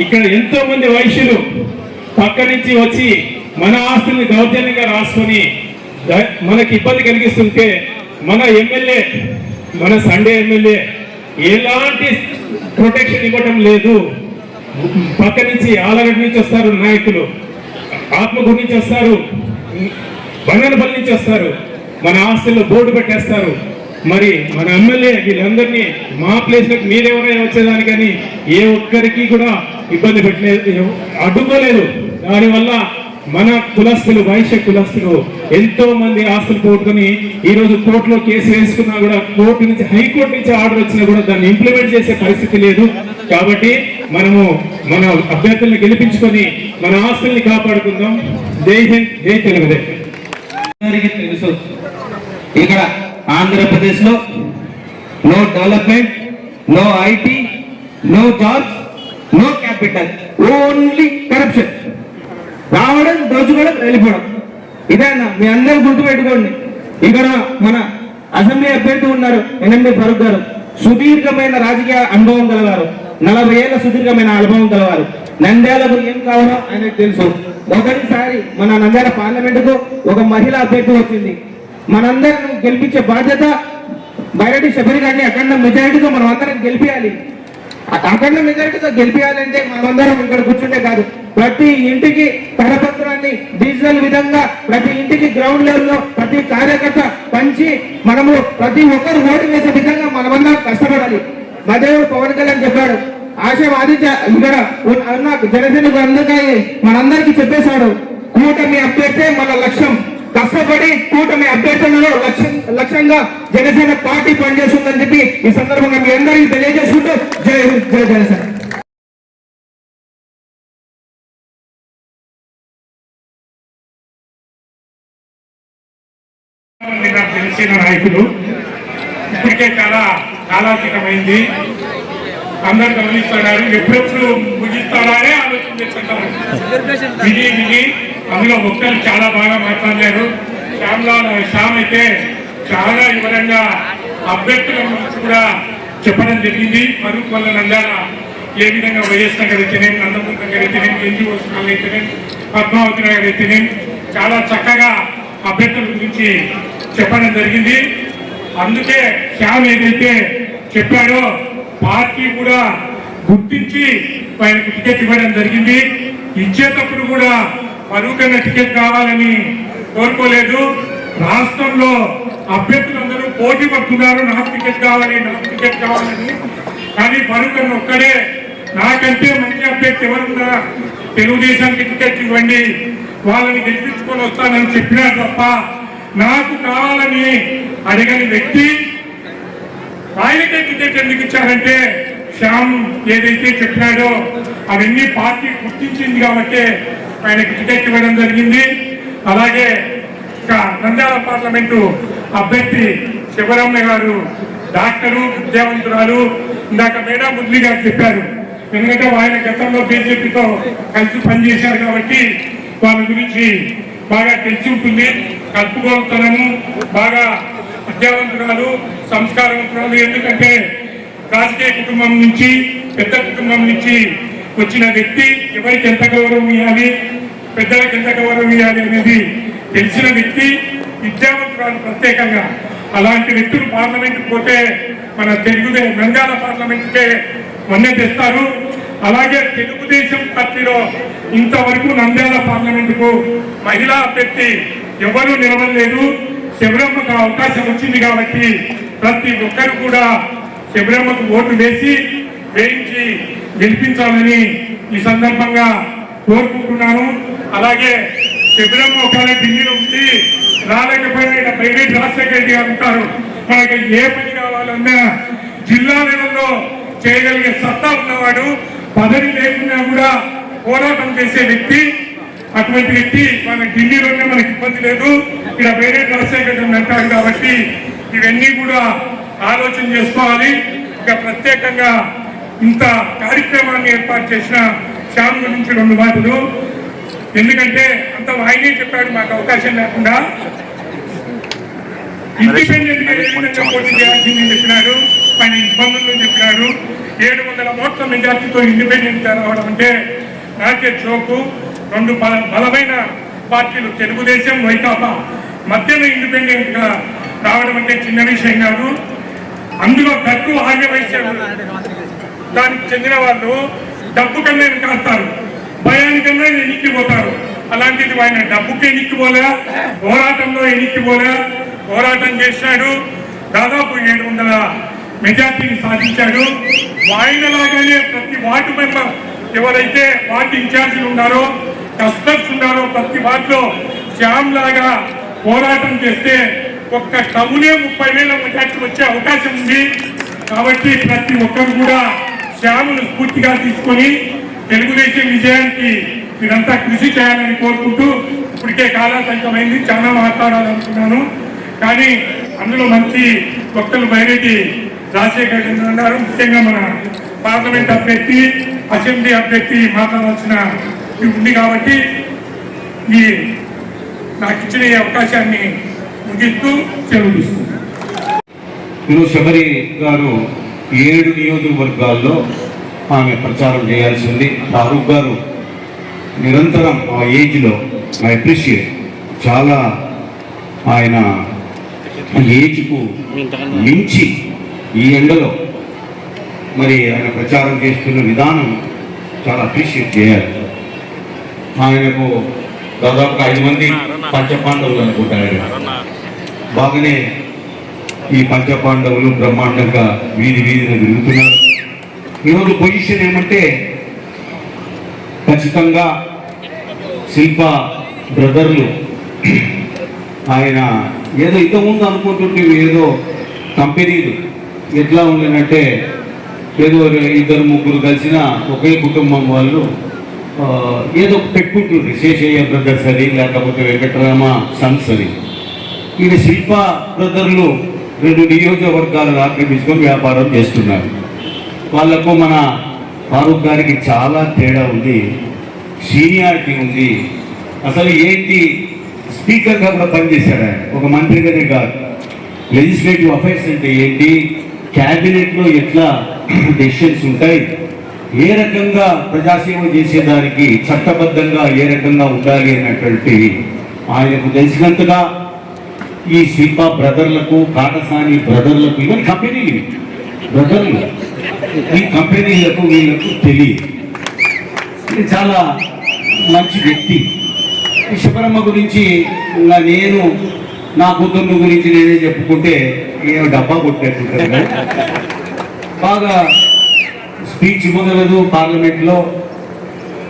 ఇక్కడ ఎంతో మంది వైశ్యులు పక్క నుంచి వచ్చి మన ఆస్తుల్ని దౌర్జన్యంగా రాసుకొని మనకి ఇబ్బంది కలిగిస్తుంటే మన ఎమ్మెల్యే, మన సండే ఎమ్మెల్యే ఎలాంటి ప్రొటెక్షన్ ఇవ్వటం లేదు. పక్క నుంచి ఆలగడ్డ నుంచి వస్తారు నాయకులు, ఆత్మకూరు నుంచి వస్తారు, బంగనపల్లి నుంచి వస్తారు, మన ఆస్తుల్లో బోర్డు పెట్టేస్తారు. మరి మన ఎమ్మెల్యే వీళ్ళందరినీ మా ప్లేస్లోకి మీరెవరైనా వచ్చేదానికని ఏ ఒక్కరికి కూడా ఇబ్బంది పెట్టలేదు, అడ్డుకోలేదు. దానివల్ల మన కులస్తులు, వైశ్య కులస్తులు ఎంతో మంది ఆస్తులు పోగొట్టుకుని ఈరోజు కోర్టులో కేసు వేసుకున్నా కూడా, కోర్టు నుంచి హైకోర్టు నుంచి ఆర్డర్ వచ్చినా కూడా దాన్ని ఇంప్లిమెంట్ చేసే పరిస్థితి లేదు. కాబట్టి మనము మన అభ్యర్థుల్ని గెలిపించుకొని మన ఆస్తుల్ని కాపాడుకుందాం. జై హింద్, జై తెలుగుదేశం. తెలుసు, ఇక్కడ ఆంధ్రప్రదేశ్ లో no development, no IT, no jobs, no capital, only corruption. రావడం, దోచుకోవడం, వెళ్ళిపోవడం. ఇదేనా మీ అందరూ గుర్తుపెట్టుకోండి. ఇక్కడ మన అసెంబ్లీ అభ్యర్థి ఉన్నారు ఎన్ఎండి ఫరూక్ గారు, సుదీర్ఘమైన రాజకీయ అనుభవం గలవారు, 40 ఏళ్ల సుదీర్ఘమైన అనుభవం గలవారు. నంద్యాలకు ఏం కావాలో ఆయనకు తెలుసు. మొదటిసారి మన నంద్యాల పార్లమెంటుకు ఒక మహిళా అభ్యర్థి వచ్చింది. మనందరం గెలిపించే బాధ్యత బైరెడ్డి శబరి గారిని అఖండ మెజారిటీతో మనం అందరం గెలిపించాలి. అఖండ మెజారిటీతో గెలిపించాలంటే మనమందరం ఇక్కడ కూర్చుంటే కాదు, ప్రతి ఇంటికి కరపత్రాన్ని డిజిటల్ విధంగా ప్రతి ఇంటికి గ్రౌండ్ లెవెల్లో ప్రతి కార్యకర్త పంచి మనము ప్రతి ఒక్కరు ఓటు వేసే విధంగా మనమందరం కష్టపడాలి. మదేవుడు పవన్ కళ్యాణ్ చెప్పాడు, ఆశావాది ఇక్కడ ఉన్న జనసేన అందరికీ మనందరికీ చెప్పేశాడు, కూటమి అభ్యర్థే మన లక్ష్యం. కష్టపడి కూటమి అభ్యర్థులలో లక్ష్యంగా జనసేన పార్టీ పనిచేస్తుందని చెప్పి ఈ సందర్భంగా మీ అందరికీ తెలియజేసుకుంటూ జై హింద్, జై జనసేన. నాకు తెలిసిన నాయకులు ఇప్పటికే చాలా కాలాతీతమైంది. అందరు గమనిస్తున్నారు, ఎప్పుడెప్పుడు ముగిస్తారా అనే ఆలోచన చేస్తున్నారు. విని అందులో ఒక్కరు చాలా బాగా మాట్లాడలేరు. శ్యామ్ అయితే చాలా వివరంగా అభ్యర్థుల గురించి కూడా చెప్పడం జరిగింది. మరుపు వల్ల నంద్యాల ఏ విధంగా వైఎస్ నగర్ అయితేనే, నందమూరి నగర్ అయితేనే, ఎన్జిఓస్ నగర్ అయితేనే, పద్మావతి నగర్ అయితేనే చాలా చక్కగా అభ్యర్థుల గురించి చెప్పడం జరిగింది. అందుకే శ్యామ్ ఏదైతే చెప్పాడో పార్టీ కూడా గుర్తించి ఆయనకు టికెట్ ఇవ్వడం జరిగింది. ఇచ్చేటప్పుడు కూడా మరుగైన టికెట్ కావాలని కోరుకోలేదు. రాష్ట్రంలో అభ్యర్థులందరూ పోటీ పడుతున్నారు, నాకు టికెట్ కావాలని కానీ మరుగైన ఒక్కడే నాకంటే మంచి అభ్యర్థి ఎవరున్నా తెలుగుదేశానికి టికెట్ ఇవ్వండి, వాళ్ళని గెలిపించుకొని వస్తానని చెప్పినా తప్ప నాకు కావాలని అడిగని వ్యక్తి ఆయనకే టికెట్ ఎందుకు ఇచ్చారంటే శ్యామ్ ఏదైతే చెప్పాడో అవన్నీ పార్టీ గుర్తించింది కాబట్టి ఆయనకి టికెట్ ఇవ్వడం జరిగింది. అలాగే నంద్యాల పార్లమెంటు అభ్యర్థి శివరామయ్య గారు డాక్టరు, విద్యావంతురాలు. ఇందాక మేడా మురళి గారు చెప్పారు, ఎందుకంటే ఆయన గతంలో బీజేపీతో కలిసి పనిచేశారు కాబట్టి వాళ్ళ గురించి బాగా తెలిసి ఉంటుంది. కలుపుకోతనము, బాగా విద్యావంతురాలు, సంస్కారవంతురాలు. ఎందుకంటే రాజకీయ కుటుంబం నుంచి, పెద్ద కుటుంబం నుంచి వచ్చిన వ్యక్తి ఎవరికి ఎంత గౌరవం ఇవ్వాలి, పెద్దలకు ఎంత గౌరవం ఇవ్వాలి అనేది తెలిసిన వ్యక్తి, విద్యావంతురాలు ప్రత్యేకంగా. అలాంటి వ్యక్తులు పార్లమెంట్కి పోతే మన నంద్యాల పార్లమెంట్కే వన్నె తెస్తారు. అలాగే తెలుగుదేశం పార్టీలో ఇంతవరకు నంద్యాల పార్లమెంటుకు మహిళా అభ్యర్థి ఎవరూ నిలవలేదు. శబరమ్మకు అవకాశం వచ్చింది కాబట్టి ప్రతి ఒక్కరు కూడా శబరమ్మకు ఓటు వేయించి గెలిపించాలని ఈ సందర్భంగా కోరుకుంటున్నాను. అలాగే శబరమ్మ ఒకవేళ ఢిల్లీలో ఉండి రాలేకపోయినా ఇక్కడ ప్రైవేట్ రాజశేఖర రెడ్డి గారు ఉంటారు. మనకి ఏ పని కావాలన్నా జిల్లా లెవెల్లో చేయగలిగే సత్తా ఉన్నవాడు, పదవి లేకున్నా కూడా పోరాటం చేసే వ్యక్తి. అటువంటి వ్యక్తి మన ఢిల్లీలోనే మనకి ఇబ్బంది లేదు, ఇక్కడ వేరే రాజశేఖర అంటారు. కాబట్టి ఇవన్నీ కూడా ఆలోచన చేసుకోవాలి. ఇక ప్రత్యేకంగా ఇంత కార్యక్రమాన్ని ఏర్పాటు చేసిన శ్యామ్ గురించి 2 మాటలు. ఎందుకంటే అంత ఆయనే చెప్పాడు, మాకు అవకాశం లేకుండా ఇండిపెండెంట్ గా ఏ విధంగా పోటీ చేయాల్సిందని చెప్పినాడు. ఆయన ఇబ్బందులు చెప్పినాడు. 700 ఓట్ల మెజార్టీతో ఇండిపెండెంట్ గా రావడం అంటే నాకే చోకు. 2 బలమైన పార్టీలు తెలుగుదేశం, వైకాపా మధ్యలో ఇండిపెండెంట్ గా రావడం అంటే చిన్న విషయం కాదు. అందులో డబ్బు ఆర్యవైశ్యం దానికి చెందిన వాళ్ళు డబ్బు కన్నా వెనకాడతారు, భయానికన్నా ఎన్నిక్కిపోతారు. అలాంటిది ఆయన డబ్బుకి ఎన్నిక్కిపోలే, పోరాటంలో ఎన్నిక్కిపోలే, పోరాటం చేశాడు. దాదాపు 700 మెజార్టీని సాధించాడు. ఆయనలాగానే ప్రతి వార్డు మెంబర్ ఎవరైతే వార్డు ఇన్ఛార్జీలు ఉన్నారో, కస్టర్స్ ఉన్నారో ప్రతి వార్డులో శ్యామ్ లాగా పోరాటం చేస్తే ఒక్క టౌనే 30,000 మెజార్టీ వచ్చే అవకాశం ఉంది. కాబట్టి ప్రతి ఒక్కరు కూడా శ్యామును స్ఫూర్తిగా తీసుకొని తెలుగుదేశం విజయానికి మీరంతా కృషి చేయాలని కోరుకుంటూ, ఇప్పటికే కాలాతీతమైంది, చాలా మాట్లాడాలనుకున్నాను. కానీ అందులో మంచి వక్తలు బైరెడ్డి రాజశేఖర రెడ్డి ఉన్నారు. ముఖ్యంగా మన పార్లమెంట్ అభ్యర్థి, అసెంబ్లీ అభ్యర్థి మాట్లాడాల్సిన ఉంది కాబట్టి నాకు ఇచ్చిన ఈ అవకాశాన్ని ముగిస్తూ సెలవు తీసుకుంటాను. శబరి గారు 7 నియోజకవర్గాల్లో ఆమె ప్రచారం చేయాల్సింది. ఫారూక్ గారు నిరంతరం ఆ ఏజ్లో ఐ అప్రిషియేట్, చాలా ఆయన ఏజ్కు మించి ఈ ఎండలో మరి ఆయన ప్రచారం చేస్తున్న విధానం చాలా అప్రిషియేట్ చేయాలి. ఆయనకు దాదాపుగా 5 మంది పంచపాండవులు అనుకుంటారు. బాగానే ఈ పంచపాండవులు బ్రహ్మాండంగా వీధిన తిరుగుతున్నారు. ఈరోజు పొజిషన్ ఏమంటే ఖచ్చితంగా శిల్ప బ్రదర్లు ఆయన ఏదో ఇంతకుముందు అనుకుంటుంటే ఏదో కంపెనీలు ఎట్లా ఉండనంటే ఏదో 2-3 కలిసిన ఒకే కుటుంబం వాళ్ళు ఏదో పెట్టుకుంటుండ్రు, శేషయ్య బ్రదర్స్ అని, లేకపోతే వెంకటరామ సన్స్ అని. ఈయన శిల్ప బ్రదర్లు 2 నియోజకవర్గాలను ఆక్రమించుకొని వ్యాపారం చేస్తున్నారు. వాళ్లకు మన ఫారూక్ గారికి చాలా తేడా ఉంది, సీనియారిటీ ఉంది. అసలు ఏంటి, స్పీకర్గా కూడా పనిచేశాడు ఆయన, ఒక మంత్రిగానే కాదు. లెజిస్లేటివ్ అఫైర్స్ అంటే ఏంటి, క్యాబినెట్లో ఎట్లా డెసిషన్స్ ఉంటాయి, ఏ రకంగా ప్రజాసేవ చేసేదానికి చట్టబద్ధంగా ఏ రకంగా ఉండాలి అన్నటువంటి ఆయనకు తెలిసినంతగా ఈ శిల్ప బ్రదర్లకు, కాటసాని బ్రదర్లకు, ఇవన్నీ కంపెనీలు బ్రదర్లు, ఈ కంపెనీలకు వీళ్ళకు తెలియదు. ఇది చాలా మంచి వ్యక్తి. ఈ శబరమ్మ గురించి నేను నా కూతుర్ని గురించి నేనే చెప్పుకుంటే ఏమో డబ్బా కొట్టేస్తుంటారు. బాగా స్పీచ్ ఇవ్వగలదు పార్లమెంట్లో,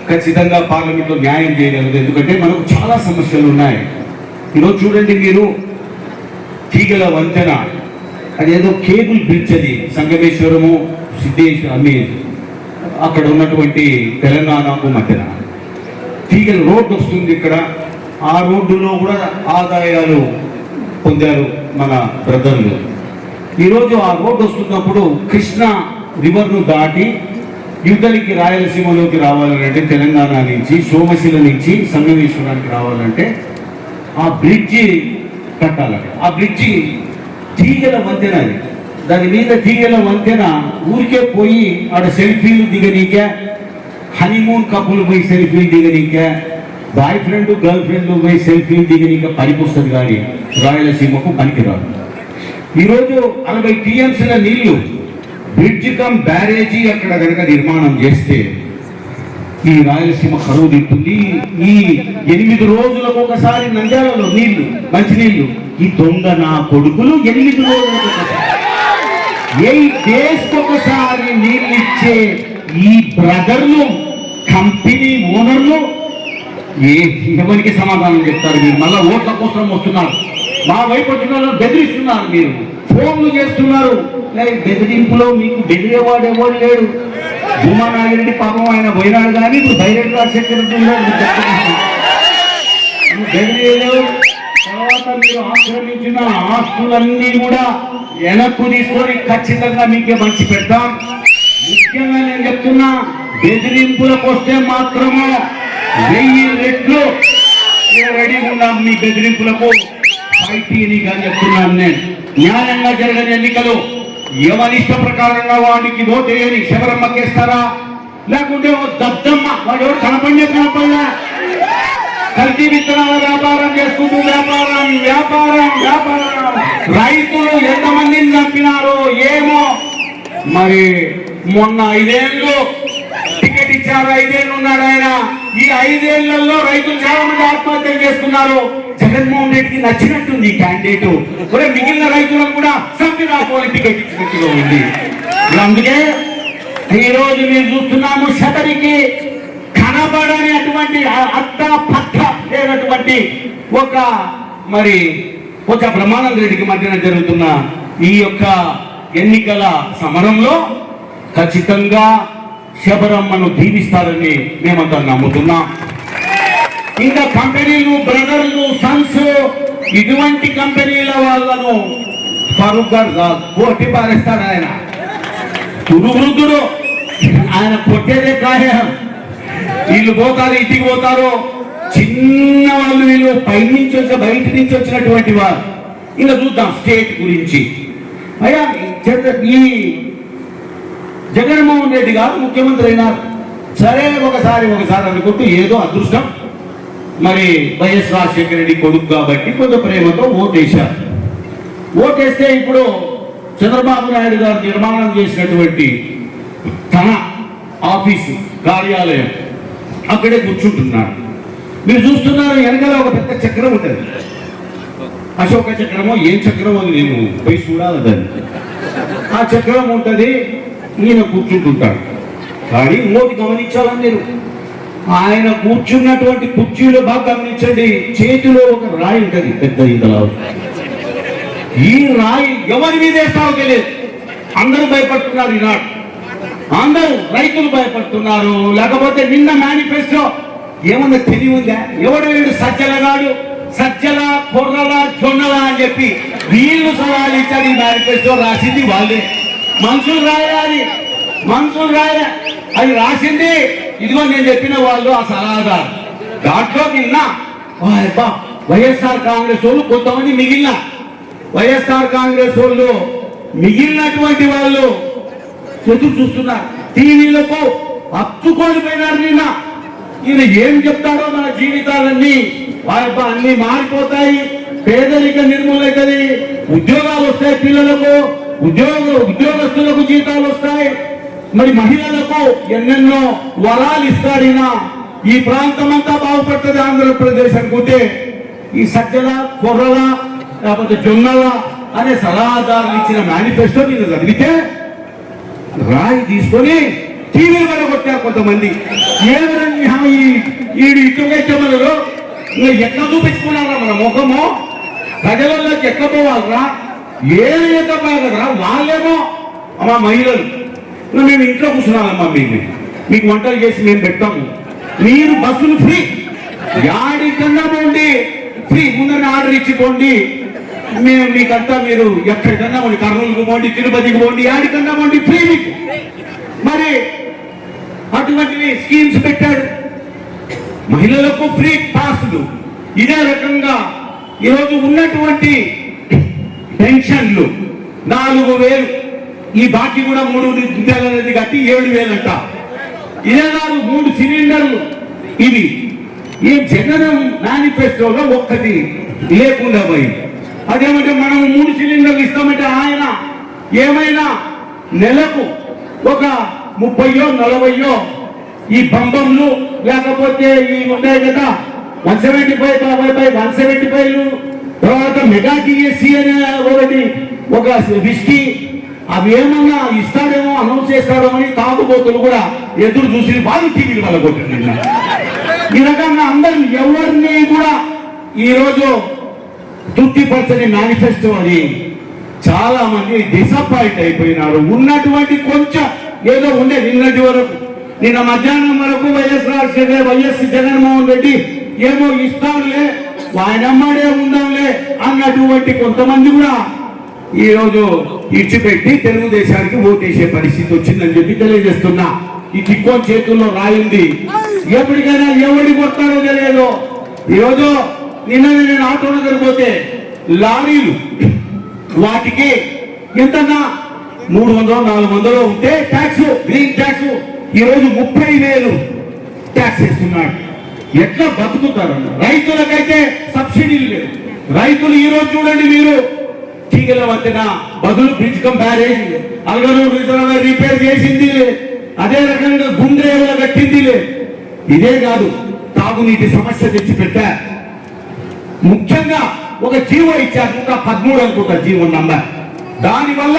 ఖచ్చితంగా పార్లమెంట్లో న్యాయం చేయగలదు. ఎందుకంటే మనకు చాలా సమస్యలు ఉన్నాయి. ఈరోజు చూడండి మీరు, తీగల వంతెన, అదేదో కేబుల్ బ్రిడ్జ్, అది సంగమేశ్వరము సిద్ధేశ్వర అక్కడ ఉన్నటువంటి తెలంగాణకు మధ్యన తీగల రోడ్డు వస్తుంది ఇక్కడ. ఆ రోడ్డులో కూడా ఆదాయాలు పొందారు మన బ్రదర్లు. ఈరోజు ఆ రోడ్డు వస్తున్నప్పుడు కృష్ణా రివర్ను దాటి యువతలికి రాయలసీమలోకి రావాలంటే, తెలంగాణ నుంచి సోమశిల నుంచి సంగమేశ్వరానికి రావాలంటే ఆ బ్రిడ్జి కట్టాలంటే, ఆ బ్రిడ్జి తీగల వంతెన, అది దాని మీద తీగల వంతెన ఊరికే పోయి ఆడ సెల్ఫీలు దిగనీకే, హనీమూన్ కప్పులు పోయి సెల్ఫీలు దిగనీకే, బాయ్ ఫ్రెండ్ గర్ల్ ఫ్రెండ్ పోయి సెల్ఫీలు దిగనీకే పనికొస్తుంది, కానీ రాయలసీమకు పనికిరాదు. ఈరోజు 60 టీఎంసీల నీళ్లు బ్రిడ్జ్ కమ్ బ్యారేజీ అక్కడ కనుక నిర్మాణం చేస్తే ఈ రాయలసీమ కరువు తింటుంది. ఈ 8 రోజులకు ఒకసారి నంద్యాలలో నీళ్లు, మంచినీళ్లు, ఈ దొంగ నా కొడుకులు 8 రోజులకు ఒకసారి, 8 డేస్కి ఒకసారి నీళ్ళు ఇచ్చే ఈ బ్రదర్లు, కంపెనీ ఓనర్లు ఎవరికి సమాధానం చెప్తారు? మీరు మళ్ళా ఓట్ల కోసం వస్తున్నారు, మా వైపు వచ్చిన వాళ్ళు బెదిరిస్తున్నారు, మీరు ఫోన్లు చేస్తున్నారు. బెదిరింపులో మీకు బెదిరేవాడు ఎవరు లేడు. భూమా నాగిరెడ్డి పాపం ఆయన పోయినాడు, కానీ ఇప్పుడు డైరెక్ట్ రాజశేఖర్ బెదిరేలేవు. తర్వాత మీరు ఆక్రమించిన ఆస్తులన్నీ కూడా వెనక్కు తీసుకొని ఖచ్చితంగా మీకే మంచి పెడతాం. ముఖ్యంగా నేను చెప్తున్నా, బెదిరింపులకు వస్తే మాత్రము 1000 రెట్లు రెడీగా ఉన్నాం మీ బెదిరింపులకు పార్టీని కానీ చెప్తున్నాను నేను. న్యాయంగా జరగని ఎన్నికలు ఎవరి ఇష్ట ప్రకారంగా వాడికి ఓటేయని శబరమ్మకేస్తారా, లేకుంటే ఓ దద్దమ్మ వాడు ఎవరు కనపడలే కల్తీ విత్తనాల వ్యాపారం చేసుకుంటూ వ్యాపారం రైతులు ఎంతమందిని చంపినారో ఏమో. మరి మొన్న 5 ఏళ్ళు టికెట్ ఇచ్చారు, 5 ఏళ్ళు ఉన్నాడు ఆయన. ఈ 5 ఏళ్లలో రైతులు చాలా మంది ఆత్మహత్యలు చేసుకున్నారు. జగన్మోహన్ రెడ్డికి నచ్చినట్టుంది ఈ క్యాండిడేట్, మిగిలిన రైతులను కూడా చంపి రాకపోని టికెట్ ఇచ్చినట్టుగా ఉంది. అందుకే ఈ రోజు మీరు చూస్తున్నాము, శబరికి కనబడని అటువంటి అత్త పత్త లేనటువంటి ఒక బ్రహ్మానంద రెడ్డికి మధ్యన జరుగుతున్న ఈ యొక్క ఎన్నికల సమరంలో ఖచ్చితంగా శబరమ్మను దీవిస్తారని మేమంతా నమ్ముతున్నాం. ఇంకా కంపెనీలు, బ్రదర్లు, సన్స్, ఇటువంటి కంపెనీల వాళ్ళను ఫారూక్ గారు కొట్టి పారేస్తాడు. ఆయన వృద్ధుడు, ఆయన కొట్టేదే ఖాయం. వీళ్ళు పోతారు, ఇంటికి పోతారు, చిన్న వాళ్ళు వీళ్ళు బయట నుంచి వచ్చినటువంటి వారు. ఇంకా చూద్దాం స్టేట్ గురించి. అయ్యా, ఈ జగన్మోహన్ రెడ్డి గారు ముఖ్యమంత్రి అయినారు, సరే ఒకసారి అనుకుంటూ ఏదో అదృష్టం, మరి వైఎస్ రాజశేఖర రెడ్డి కొడుకు కాబట్టి కొంచెం ప్రేమతో ఓటేశారు. ఓటేస్తే ఇప్పుడు చంద్రబాబు నాయుడు గారు నిర్మాణం చేసినటువంటి తన ఆఫీసు, కార్యాలయం అక్కడే కూర్చుంటున్నాడు. మీరు చూస్తున్నారు, వెనకాల ఒక పెద్ద చక్రం ఉంటుంది, అశోక చక్రమో ఏం చక్రమో నేను పోయి చూడాలి దాన్ని. ఆ చక్రం ఉంటుంది, ఈయన కూర్చుంటుంటాడు. కానీ ఇంకోటి గమనించాలని నేను, ఆయన కూర్చున్నటువంటి కుర్చీలో బాగా గమనించండి, చేతిలో ఒక రాయి ఉంటుంది పెద్ద ఇంతలా. ఈ రాయి ఎవరి మీద వేస్తారో తెలియదు. అందరూ భయపడుతున్నారు ఈనాడు, అందరూ రైతులు భయపడుతున్నారు. లేకపోతే నిన్న మేనిఫెస్టో ఏమన్నా తెలివి ఉందా? ఎవడు వీడు సజ్జలగాడు, సజ్జల కొర్రల జొన్నల అని చెప్పి వీళ్ళు సవాలు ఇచ్చారు. ఈ మేనిఫెస్టో రాసింది వాళ్ళే, మనుషులు రాయాలి, మనుషులు రాయలే. అది రాసింది ఇదిగో నేను చెప్పిన వాళ్ళు ఆ సలహాదారు. దాంట్లో నిన్న వైఎస్ఆర్ కాంగ్రెస్ వాళ్ళు కొంతమంది మిగిలిన వైఎస్ఆర్ కాంగ్రెస్ వాళ్ళు మిగిలినటువంటి వాళ్ళు ఎదురు చూస్తున్నారు, టీవీలకు అచ్చుకొని పోయినారు. నిన్న ఈయన ఏం చెప్తాడో మన జీవితాలన్నీ అన్ని మారిపోతాయి, పేదరిక నిర్మూలవుతుంది, ఉద్యోగాలు వస్తాయి, పిల్లలకు ఉద్యోగస్తులకు జీతాలు వస్తాయి, మరి మహిళలకు ఎన్నెన్నో వరాలు ఇస్తాడినా ఈ ప్రాంతం అంతా బాగుపడుతుంది ఆంధ్రప్రదేశ్ అనుకుంటే ఈ సజ్జల కొర్రల లేకపోతే జొన్నల అనే సలహాదారులు ఇచ్చిన మేనిఫెస్టో మీద చదివితే రాయి తీసుకొని టీవీలు మీద కొట్టారు కొంతమంది. ఏమైనా ఈ ఇటువైద్యములలో ఎట్లా చూపించుకున్నారా మన ముఖము, ప్రజలలోకి ఎట్లా పోవాలరా, ఏమి ఎక్కపోయా కదరా. వాళ్ళేమో మా మహిళలు మేము ఇంట్లో కూర్చున్నామమ్మా, మీకు వంటలు చేసి మేము పెట్టాము, మీరు బస్సులు ఫ్రీ, యాడికన్నా పోండి ఫ్రీ, ముందర ఆర్డర్ ఇచ్చిపోండి, మేము మీకంతా మీరు ఎక్కడికన్నా పోండి, కర్నూలుకు పోండి, తిరుపతికి పోండి, యాడికన్నా పోండి ఫ్రీ మీకు. మరి అటువంటివి స్కీమ్స్ పెట్టాడు, మహిళలకు ఫ్రీ పాసులు. ఇదే రకంగా ఈరోజు ఉన్నటువంటి పెన్షన్లు 4,000, ఈ బాకీ కూడా 3 నెలలది కట్టి 7,000 అంట. ఇదే కాదు 3 సిలిండర్లు. ఇవి ఈ జగన్ మేనిఫెస్టోలో ఒక్కటి లేకుండా పోయింది. అదేమంటే మనం 3 సిలిండర్లు ఇస్తామంటే ఆయన ఏమైనా నెలకు ఒక 30-40 ఈ బంబంలు లేకపోతే ఈ ఉంటాయి కదా 175 తర్వాత మెగా టీఎస్సీ అనే ఒక విస్కీ, అవి ఏమన్నా ఇస్తాడేమో అనౌన్స్ చేస్తాడో అని తాగుబోతులు కూడా ఎదురు చూసి వాళ్ళు టీవీలు వల్ల కొట్టింది. ఈ రకంగా అందరూ ఎవరిని కూడా ఈరోజు తృప్తిపరచని మేనిఫెస్టో అని చాలా మంది డిసప్పాయింట్ అయిపోయినారు. ఉన్నటువంటి కొంచెం ఏదో ఉండే నిన్నటి వరకు, నిన్న మధ్యాహ్నం వరకు వైఎస్ జగన్మోహన్ రెడ్డి ఏమో ఇస్తాంలే, ఆయన అమ్మాడే ఉందాంలే అన్నటువంటి కొంతమంది కూడా ఈరోజు ఇచ్చిపెట్టి తెలుగుదేశానికి ఓటేసే పరిస్థితి వచ్చిందని చెప్పి తెలియజేస్తున్నా. ఈ టిక్కోన్ చేతుల్లో రాయింది, ఎప్పటికైనా ఎవరికి కొడతారో తెలియదు. ఈరోజు నిన్న నేను ఆటో దగ్గర పోతే లారీలు వాటికి ఎంతన్నా 300-400 ఉంటే ట్యాక్స్, గ్రీన్ ట్యాక్స్ ఈరోజు 30,000 ట్యాక్స్ వేస్తున్నాడు. ఎట్లా బతుకుతారన్న? రైతులకైతే సబ్సిడీలు లేవు. రైతులు ఈరోజు చూడండి, మీరు తీగల వంతెన బదులు bridge come barrage Alganur reservoir repair చేసింది, అదే రకంగా గుండ్రేవుల కట్టింది. ఇదే కాదు, తాగునీటి సమస్య తెచ్చి పెట్టారు. ముఖ్యంగా ఒక జీవో ఇచ్చారు, 113 అనుకుంటా జీవో నంబర్. దానివల్ల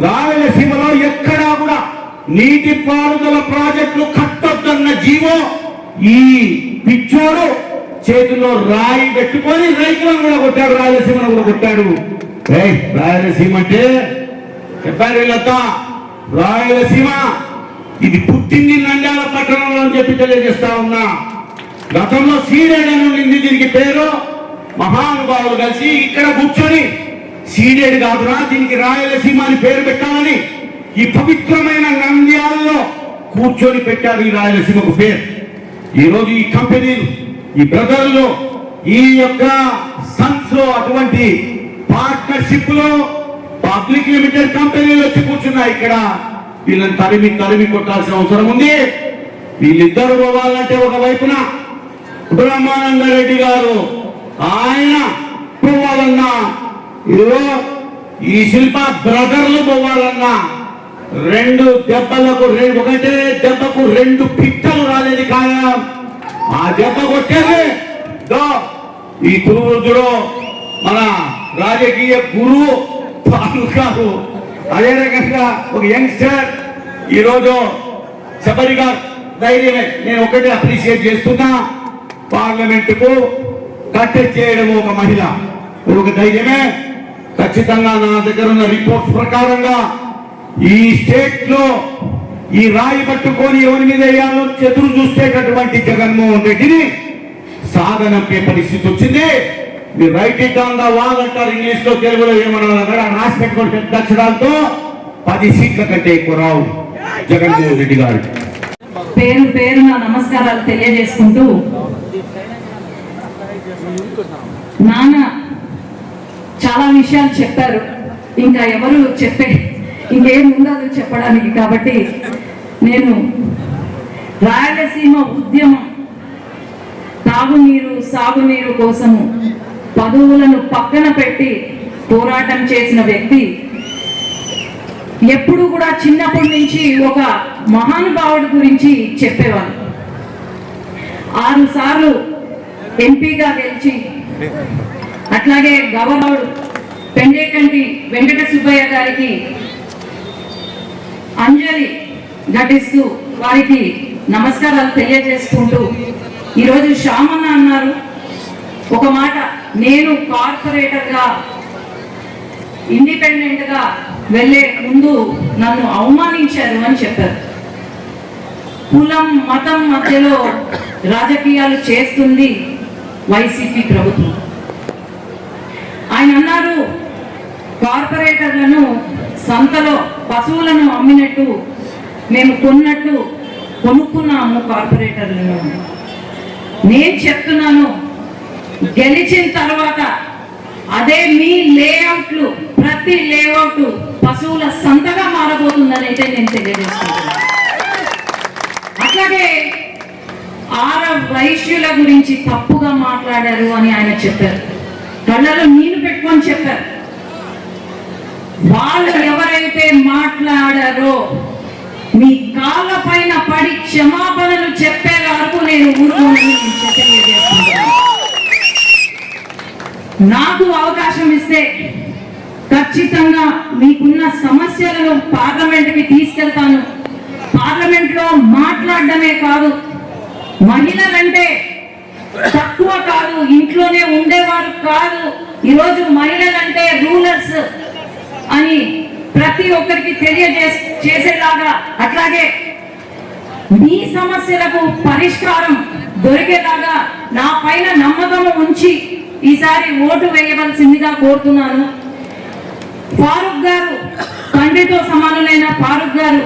రాయలసీమలో ఎక్కడా కూడా నీటి పారుదల ప్రాజెక్టులు కట్టొద్దన్న జీవో ఈ పిచ్చోడు చేతిలో రాయి పెట్టుకొని రైతులను కూడా కొట్టాడు, రాయలసీమను కూడా కొట్టాడు. రాయలసీమ అంటే చెప్పారు వీళ్ళంతా, రాయలసీమ ఇది పుట్టింది నంద్యాల పట్టణంలో అని చెప్పి తెలియజేస్తా ఉన్నా. గతంలో సీడెడ్ అని ఉండింది దీనికి పేరు. మహానుభావులు కలిసి ఇక్కడ కూర్చొని సీడెడ్ కాదురా దీనికి రాయలసీమ అని పేరు పెట్టాలని ఈ పవిత్రమైన నంద్యాలలో కూర్చొని పెట్టారు ఈ రాయలసీమకు పేరు. ఈరోజు ఈ కంపెనీలు, ఈ బ్రదర్లు, ఈ యొక్క సన్స్ లో అటువంటి పార్ట్నర్షిప్ లో పబ్లిక్ లిమిటెడ్ కంపెనీలు వచ్చి కూర్చున్నాయి. ఇక్కడ వీళ్ళని తరిమి కొట్టాల్సిన అవసరం ఉంది. వీళ్ళిద్దరు పోవాలంటే ఒకవైపున బ్రహ్మానందరెడ్డి గారు ఆయన పోవాలన్నా, ఇదిగో ఈ శిల్ప బ్రదర్లు పోవాలన్నా 2 దెబ్బలకు ఒకటే దెబ్బకు 2 పిట్టలు రాలేదు ఖాయం. ఆ దెబ్బ కొట్టేది ఈ కురువృద్ధుడు మన రాజకీయ గురువు అదే రకంగా ఒక యంగ్స్టర్ ఈరోజు శబరి గారు ధైర్యమే. నేను ఒకటి అప్రిషియేట్ చేస్తున్నా, పార్లమెంటుకు కట్టె చేయడం ఒక మహిళ ఒక ధైర్యమే. ఖచ్చితంగా నా దగ్గర ఉన్న రిపోర్ట్స్ ప్రకారంగా ఈ స్టేట్ లో ఈ రాయి పట్టుకొని ఎవరి మీద వేయాలో ఎదురు చూసేటటువంటి జగన్మోహన్ రెడ్డిని సాగనంపే పరిస్థితి వచ్చింది. మీరు right it on the wall అంటారు ఇంగ్లీష్ లో, తెలుగులో ఏమన్నా రాసి పెట్టుకుని పెద్ద అక్షరాలతో 10 సీట్ల కంటే ఎక్కువ రావు జగన్మోహన్ రెడ్డి గారు. పేరు పేరున నమస్కారాలు తెలియజేసుకుంటూ, నాన్న చాలా విషయాలు చెప్పారు, ఇంకా ఎవరు ఇంకేం ఉండదు చెప్పడానికి. కాబట్టి నేను రాయలసీమ ఉద్యమం తాగునీరు సాగునీరు కోసము పదవులను పక్కన పెట్టి పోరాటం చేసిన వ్యక్తి, ఎప్పుడు కూడా చిన్నప్పటి నుంచి ఒక మహానుభావుడి గురించి చెప్పేవారు. 6 సార్లు ఎంపీగా గెలిచి, అట్లాగే గవర్నర్ పెండేకంటి వెంకట సుబ్బయ్య గారికి అంజలి ఘటిస్తూ వారికి నమస్కారాలు తెలియజేసుకుంటూ, ఈరోజు శ్యామన్న అన్నారు ఒక మాట, నేను కార్పొరేటర్గా ఇండిపెండెంట్ గా వెళ్ళే ముందు నన్ను అవమానించారు అని చెప్పారు. కులం మతం మధ్యలో రాజకీయాలు చేస్తుంది వైసీపీ ప్రభుత్వం. ఆయన అన్నారు, కార్పొరేటర్లను సంతలో పశువులను అమ్మినట్టు మేము కొనుక్కున్నాము కార్పొరేటర్లను. నేను చెప్తున్నాను, గెలిచిన తర్వాత అదే మీ లేఅవుట్లు, ప్రతి లేఅవుట్ పశువుల సంతగా మారబోతుందని అయితే నేను తెలియజేస్తున్నాను. అట్లాగే వైశ్యుల గురించి తప్పుగా మాట్లాడారు అని ఆయన చెప్పారు, కళ్ళలో నీళ్లు పెట్టుకొని చెప్పారు. వాళ్ళు ఎవరైతే మాట్లాడారో మీ కాళ్ళ పైన పడి క్షమాపణలు చెప్పే వరకు నేను ఊరుకోనని తెలియజేస్తున్నాను. నాకు అవకాశం ఇస్తే ఖచ్చితంగా మీకున్న సమస్యలను పార్లమెంట్కి తీసుకెళ్తాను. పార్లమెంట్ లో మాట్లాడడమే కాదు, మహిళలంటే తక్కువ కాదు, ఇంట్లోనే ఉండేవారు కాదు. ఈరోజు మహిళలంటే రూలర్స్ అని ప్రతి ఒక్కరికి తెలియజేసేలాగా, అట్లాగే మీ సమస్యలకు పరిష్కారం దొరికేలాగా నా పైన నమ్మకం ఉంచి ఈసారి ఓటు వేయవలసిందిగా కోరుతున్నాను. ఫారూక్ గారు, తండ్రితో సమానులైన ఫారూక్ గారు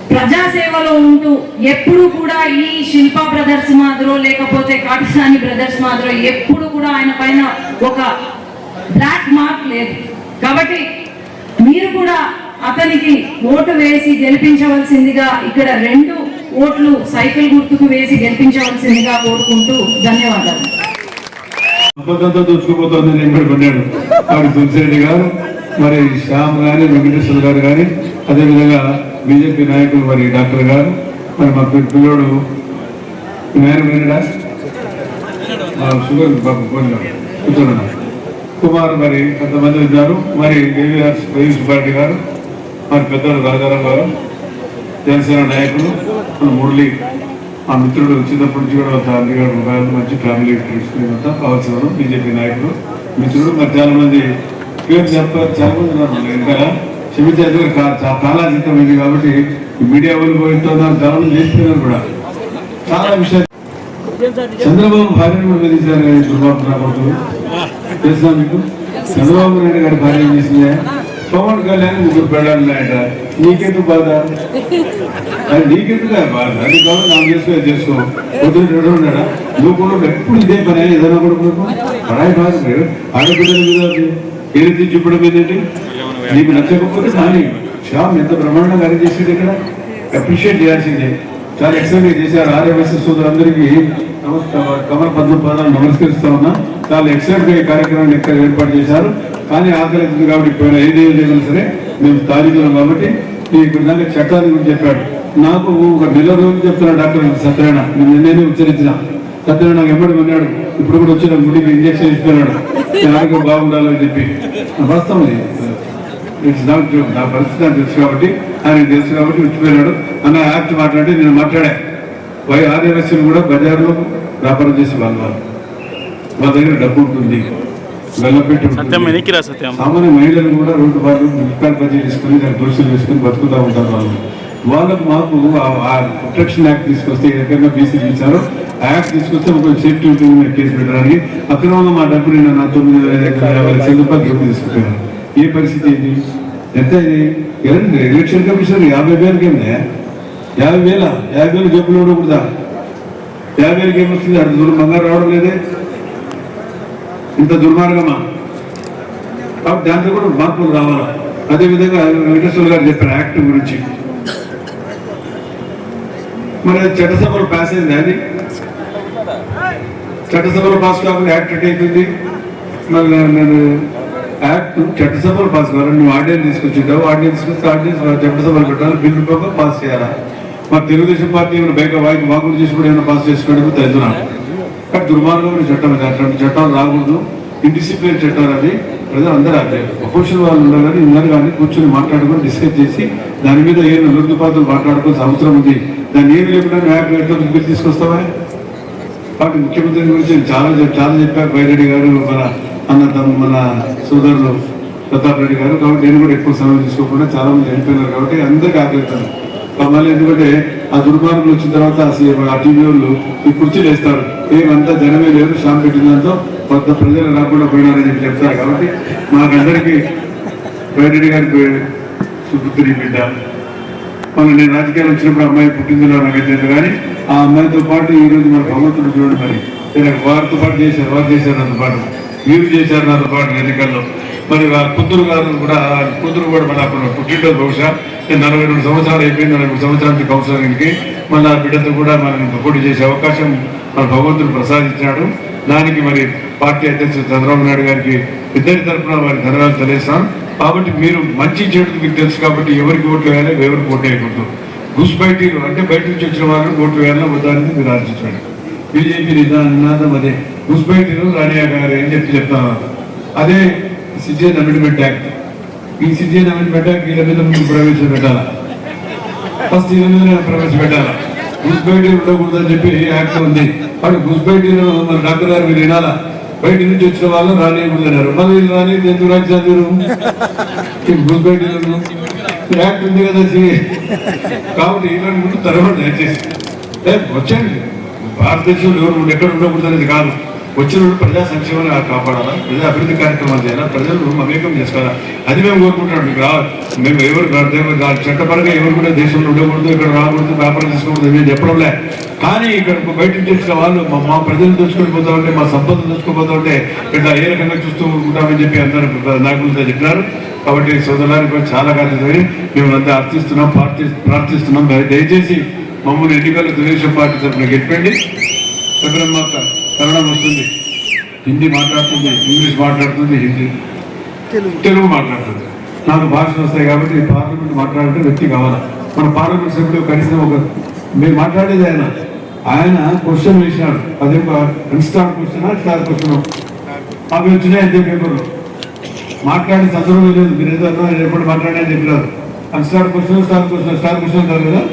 ప్రజాసేవలో ఉంటూ ఎప్పుడు కూడా ఈ శిల్పా బ్రదర్స్ మాదిరో లేకపోతే కాటిసాని బ్రదర్స్ మాదిరో ఎప్పుడు కూడా ఆయన పైన ఒక బ్లాక్ మార్క్ లేదు. కాబట్టి మీరు కూడా అతనికి ఓటు వేసి గెలిపించవలసిందిగా, ఇక్కడ 2 ఓట్లు సైకిల్ గుర్తుకు వేసి గెలిపించవలసిందిగా కోరుకుంటూ ధన్యవాదాలు. అబద్ధంతో దూచుకుపోతుంది నింబడిపడ్డాడు ఆవిడ తులసిరెడ్డి గారు, మరి శ్యామ్ గాని, వెంకటేశ్వర గారు కానీ, అదేవిధంగా బీజేపీ నాయకులు మరి డాక్టర్ గారు, మరి మా పిల్లోడు మేనడా షుగర్ కూర్చోడు కుమార్, మరి కొంతమంది ఉన్నారు. మరి దేవి సుబ్బారెడ్డి గారు, మరి పెద్దలు రాజారాం గారు, జనసేన నాయకులు, మన మురళి ఆ మిత్రుడు చిన్నప్పటి నుంచి కూడా తండ్రి గారు మంచి ఫ్యామిలీ అంతా కావాల్సిన బీజేపీ నాయకులు మిత్రుడు. మరి చాలా మంది పేరు చెప్పారు, చాలా మంది ఉన్నారు. ఇంకా క్షమించేది కాలాతీతం ఇది కాబట్టి మీడియా వాళ్ళు పోయిస్తున్నారు, చాలా మంది చేస్తున్నారు కూడా చాలా విషయాలు. చంద్రబాబు భార్యను కూడా వెలిచారు దుర్బాబు రాబోతు తెలుసా మీకు? చంద్రబాబు నాయుడు గారి భార్య ఏం చేసిందే? పవన్ కళ్యాణ్ 3 పెళ్ళాడున్నాయట. నీకెందుకు బాధ? అది నీకెందుకు బాధ? అది కాదు, నాకు చేసుకో పొద్దున ఉన్నాడా? నువ్వు కూడా ఎప్పుడు ఇదే పని ఏదైనా కూడా పడాయి బాధ. ఆడపిల్లల మీద ఏది చూపడం ఏంటంటే నీకు నచ్చకపోతే కానీ శ్యామ్ ఎంత బ్రహ్మాండంగా అరేంజ్ చేసేది, ఇక్కడ అప్రిషియేట్ చేయాల్సిందే. చాలా ఎక్సలెంట్ చేశారు. ఆర్యవైశ్య సోదరులందరికీ కమల పద్మపాదాలు నమస్కరిస్తా ఉన్నా. చాలా ఎక్సలెంట్ గా ఈ కార్యక్రమాన్ని ఎక్కడ ఏర్పాటు చేశారు. కానీ ఆకలి కాబట్టి పోయిన ఏదేం చేయాలి సరే మేము స్థానికులం కాబట్టి ఇక్కడ దాకా చట్టాన్ని గురించి చెప్పాడు. నాకు ఒక 1 రోజులు చెప్తున్నాడు డాక్టర్ సత్యనారాయణ, నేనే ఉచ్చరించిన సత్యనారాయణ నాకు ఎప్పటి ఉన్నాడు. ఇప్పుడు కూడా వచ్చిన గుడికి ఇంజక్షన్ ఇస్తున్నాడు, ఆరోగ్యం బాగుండాలని చెప్పి. వాస్తవం ఇది. It's not joke. నా పరిస్థితి నాకు తెలుసు కాబట్టి ఆయనకు తెలుసు కాబట్టి వచ్చిపోయినాడు అన్న యాక్ట్ మాట్లాడి నేను మాట్లాడా. ఆదివాసీలు కూడా బజార్లో వ్యాపారం చేసి వాళ్ళ దగ్గర డబ్బు ఉంటుంది, వెళ్ళపెట్టి సామాన్య మహిళలు కూడా రోడ్డు బాటలు ముక్కాలు బజ్జీ తీసుకుని దాని దోషులు వేసుకుని బతుకుతూ ఉంటారు. వాళ్ళకు మాకు ప్రొటెక్షన్ యాక్ట్ తీసుకొస్తే ఎక్కడైనా బీసీ ఇచ్చారో ఆ యాక్ట్ తీసుకొస్తే ఒక సేఫ్టీ ఉంటుంది కేసు పెట్టడానికి. అక్రమంగా మా డబ్బు నేను నా 9,50 రూపాయలు డబ్బు తీసుకుంటున్నాను. ఏ పరిస్థితి ఏంటి? ఎంత ఎలక్షన్ కమిషన్ 50,000కి ఏందే? 50,000 జబ్బులు ఉండకూడదా? 50,000కి ఏమొస్తుంది? అంత దూరం బంగారు రావడం లేదే, ఇంత దుర్మార్గమా? కాబట్టి దాంట్లో కూడా మార్పులు రావాలా. అదేవిధంగా వెంకటేశ్వర గారు చెప్పారు యాక్ట్ గురించి. మరి చట్టసభలో పాస్ అయింది, అది చట్టసభలో పాస్ కాకుండా యాక్ట్ ఎట్ అవుతుంది. మరి నేను యాక్ట్ చట్టసభలో పాస్ కావాలి, నువ్వు ఆర్డినెన్స్ తీసుకొచ్చింటావు, ఆర్డినెన్స్ తీసుకొస్తే ఆర్డినెన్స్ చట్టసభలో పెట్టాలి, బిల్లు రూపంగా పాస్ చేయాలా. మరి తెలుగుదేశం పార్టీ ఏమైనా బయట వాకులు చేసి కూడా ఏమైనా పాస్ చేసుకోవడానికి తెలుస్తున్నాను. కానీ దుర్మార్గమైన చట్టం అది, అట్లాంటి చట్టాలు రాకూడదు. ఇండిసిప్లిన్ చట్టాలు అది. ప్రజలు అందరూ అదే అపోజిషన్ వాళ్ళు ఉన్నారు కానీ ఉన్నారు కానీ కూర్చొని మాట్లాడుకొని డిస్కస్ చేసి దాని మీద ఏమైనా లొంగిపాతలు మాట్లాడుకోవాల్సిన అవసరం ఉంది. దాన్ని ఏమి లేకుండా న్యాయ తీసుకొస్తావా? కాబట్టి ముఖ్యమంత్రి గురించి చాలా చెప్పారు బైరెడ్డి గారు, మన సోదరులు ప్రతాప్ రెడ్డి గారు. కాబట్టి నేను కూడా ఎక్కువ సమయం తీసుకోకుండా చాలా మంది వెళ్ళిపోయినారు కాబట్టి అందరికీ ఆకలిస్తాను. మళ్ళీ ఎందుకంటే ఆ దుర్మార్గులు వచ్చిన తర్వాత ఆ టీవీ వాళ్ళు ఈ కుర్చీలు వేస్తారు, ఏమంతా జనమే లేదు, షాంప్ పెట్టిన దాంతో కొత్త ప్రజలు రాకుండా పోయినారని చెప్పి చెప్తారు. కాబట్టి మాకందరికీ బైరెడ్డి గారికి సుపుత్రి బిడ్డ. నేను రాజకీయాలు వచ్చినప్పుడు అమ్మాయి పుట్టిందిలో నాకైతే కానీ ఆ అమ్మాయితో పాటు ఈరోజు మన భగవంతుడు చూడండి, మరి వారితో పాటు వారు చేశారు నాతో పాటు, మీరు చేశారు నాతో పాటు ఎన్నికల్లో. మరి ఆ కూతురు కూడా మన అప్పుడు పుట్టింటది. బహుశా నేను 42 సంవత్సరాలు అయిపోయింది, 43 సంవత్సరానికి కౌన్సిలర్కి మళ్ళీ ఆ బిడ్డతో కూడా మనం పోటీ చేసే అవకాశం మన భగవంతుడు ప్రసాదించాడు. దానికి మరి పార్టీ అధ్యక్షుడు చంద్రబాబు నాయుడు గారికి ఇద్దరి తరఫున వారి ధన్యవాదాలు తెలియజేస్తాను. కాబట్టి మీరు మంచి చెడు మీకు తెలుసు కాబట్టి ఎవరికి ఓట్లు వేయాలి, ఎవరికి ఓటు వేయకూడదు. బయట అంటే బయట నుంచి వచ్చిన వాళ్ళు ఓటు వేయాలని వద్దాలని మీరు ఆలోచించండి. బీజేపీ నినాదం అదే. బయటలో రానియా గారు ఏం చెప్తాను అదే సిటిజన్ అమెండ్మెంట్ యాక్ట్. ఈ సిటిజన్ అమెండ్మెంట్ యాక్ట్ వీళ్ళ మీద ముందు ప్రవేశపెట్టాలా, ఫస్ట్ వీళ్ళ మీద ప్రవేశపెట్టాలా. బయట ఉండకూడదని చెప్పి యాక్ట్ ఉంది. వాడు బయటలో మన డాక్టర్ గారు మీరు వినాలా, బయట నుంచి వచ్చిన వాళ్ళు రానియకూడదు అన్నారు. మళ్ళీ వీళ్ళు రాని ఎందుకు రాజ్యాలు బయటలో యాక్ట్ ఉంది కదా. కాబట్టి ఇలాంటి ముందు తర్వాత దయచేసి వచ్చండి. భారతదేశంలో ఎవరు ఎక్కడ ఉండకూడదు అనేది కాదు, వచ్చిన ప్రజా సంక్షేమాన్ని కాపాడాలా, ప్రజా అభివృద్ధి కార్యక్రమాలు చేయాలా, ప్రజలు మమేకం చేసుకోవాలా. అది మేము కోరుకుంటున్నాం. మీకు మేము ఎవరు చట్టపరంగా ఎవరు కూడా దేశంలో ఉండకూడదు, ఇక్కడ రాకూడదు, వ్యాపారం చేసుకోకూడదు మేము చెప్పడంలే. కానీ ఇక్కడ బయట నుంచి వచ్చిన వాళ్ళు మా ప్రజలు దోచుకొని పోతా ఉంటే, మా సంపదలు దోచుకోపోతా ఉంటే ఇట్లా ఏ రకంగా చూస్తూ ఉంటామని చెప్పి అందరూ నాయకులతో చెప్పినారు. కాబట్టి సోదరులకు చాలా కాదు మేము అంతా అర్థిస్తున్నాం, ప్రార్థిస్తున్నాం. దయచేసి మమ్మల్ని ఎన్నికల్లో తెలుగుదేశం పార్టీ తరఫున గెలిపండి. శబరమ్మ కన్నడం వస్తుంది, హిందీ మాట్లాడుతుంది, ఇంగ్లీష్ మాట్లాడుతుంది, తెలుగు మాట్లాడుతుంది. నాకు భాషలు వస్తాయి కాబట్టి పార్లమెంట్ మాట్లాడే వ్యక్తి కావాలా. మన పార్లమెంట్ సభ్యుడు కనీసం మీరు మాట్లాడేది ఆయన క్వశ్చన్ వేసినాడు. అదే ఇన్స్టాల్ క్వశ్చన్ స్టార్ క్వశ్చన్ అవి వచ్చినాయి అంతే పేపర్లో. మాట్లాడే సందర్భం లేదు. మీరు ఏదో ఎప్పుడు మాట్లాడాలని చెప్పినారు. స్టార్ క్వశ్చన్ అంటారు కదా,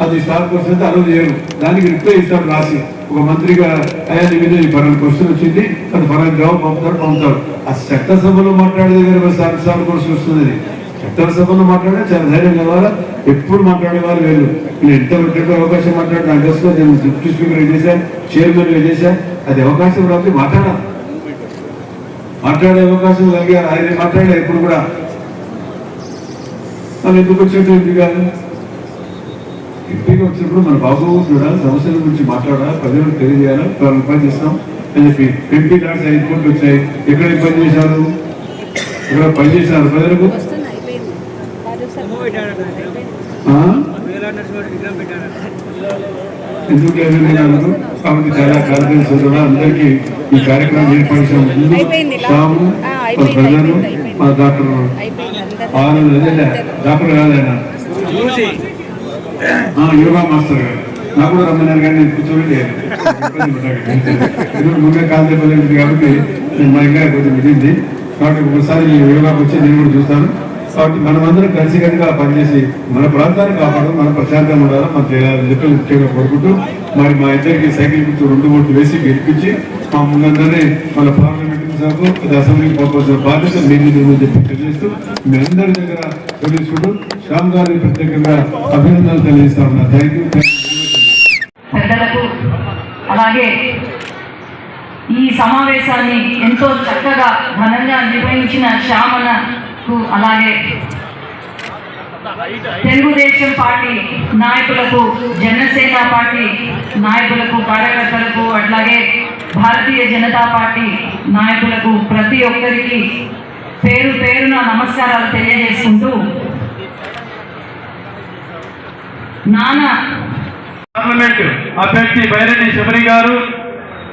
అది స్టార్ క్వశ్చన్ అయితే అలవ్ చేయరు. దానికి రిప్లై ఇస్తాడు రాసి. ఒక మంత్రిగా అయ్యా నీ మీద ఈ ఫలానా క్వశ్చన్ వచ్చింది, అది ఫలానా జవాబు పంపుతాడు. ఆ చట్టసభలో మాట్లాడేది కానీ స్టార్ క్వశ్చన్ వస్తుంది. చట్టసభలో మాట్లాడే చాలా ధైర్యం కావాలా. ఎప్పుడు మాట్లాడే వాళ్ళు వేరు. నేను ఎంత అవకాశం మాట్లాడి నాకు తెలుసు. నేను డిప్యూటీ స్పీకర్ చేశాను, చైర్మన్ చేశాను. అది అవకాశం రాకపోతే మాట్లాడే అవకాశం కలిగారు. ఆయన మాట్లాడే ఎప్పుడు కూడా మనం ఎందుకు వచ్చినట్టు ఎంపీ కాదు. ఎంపీగా వచ్చినప్పుడు మన బాబు చూడాలి, సమస్యల గురించి మాట్లాడాలి, ప్రజలకు తెలియజేయాలి, పని చేస్తాం అని చెప్పి ఎంపీ లాంటి 5 కోట్లు వచ్చాయి. ఎక్కడ పని చేశారు, ఇక్కడ పని చేసినారు ప్రజలకు. ఎందుకు లేదు కాబట్టి చాలా కార్యక్రమం సోదరులు అందరికీ ఈ కార్యక్రమం ఏర్పరిచిన ముందు తాము ప్రజలు మా డాక్టర్ కాదైనా యోగా మాస్టర్ గారు నాకు కూడా రమ్మన్నారు కానీ నేను కూర్చోండి ముందే కాల్ చెప్పలేదు కాబట్టి నేను మా ఇంకా కొంచెం విధింది. కాబట్టి ఒకసారి యోగాకి వచ్చి నేను కూడా చూస్తాను. కాబట్టి మనమందరం కలిసికట్టుగా పనిచేసి మన ప్రాంతాన్ని కాపాడు, మన ప్రశాంతంగా ఉండాలి, మన చేయాలని చెప్పి ముఖ్యంగా కోరుకుంటూ మరి మా ఇద్దరికి సైకిల్ గుర్తు 2 ఓట్లు వేసి గెలిపించి మా ముందందరినీ మన పార్లమెంట్ సభకు అసెంబ్లీకి పంపాల్సిన బాధ్యత మీరు చెప్పి తెలియజేస్తూ మీ అందరి దగ్గర తెలియజేసుకుంటూ శ్యామ్ గారిని ప్రత్యేకంగా అభినందనలు తెలియజేస్తా ఉన్నా. Thank you. పెద్దలకు అలాగే ఈ సమావేశాన్ని ఎంతో చక్కగా ఘనంగా నిర్వహించిన శ్యామన్నకు అలాగే తెలుగుదేశం పార్టీ నాయకులకు, జనసేన పార్టీ నాయకులకు, కార్యకర్తలకు అట్లాగే భారతీయ జనతా పార్టీ నాయకులకు ప్రతి ఒక్కరికి పేరు పేరున నమస్కారాలు తెలియజేసుకుంటూ పార్లమెంట్ అభ్యర్థి బైరెడ్డి శబరి గారు,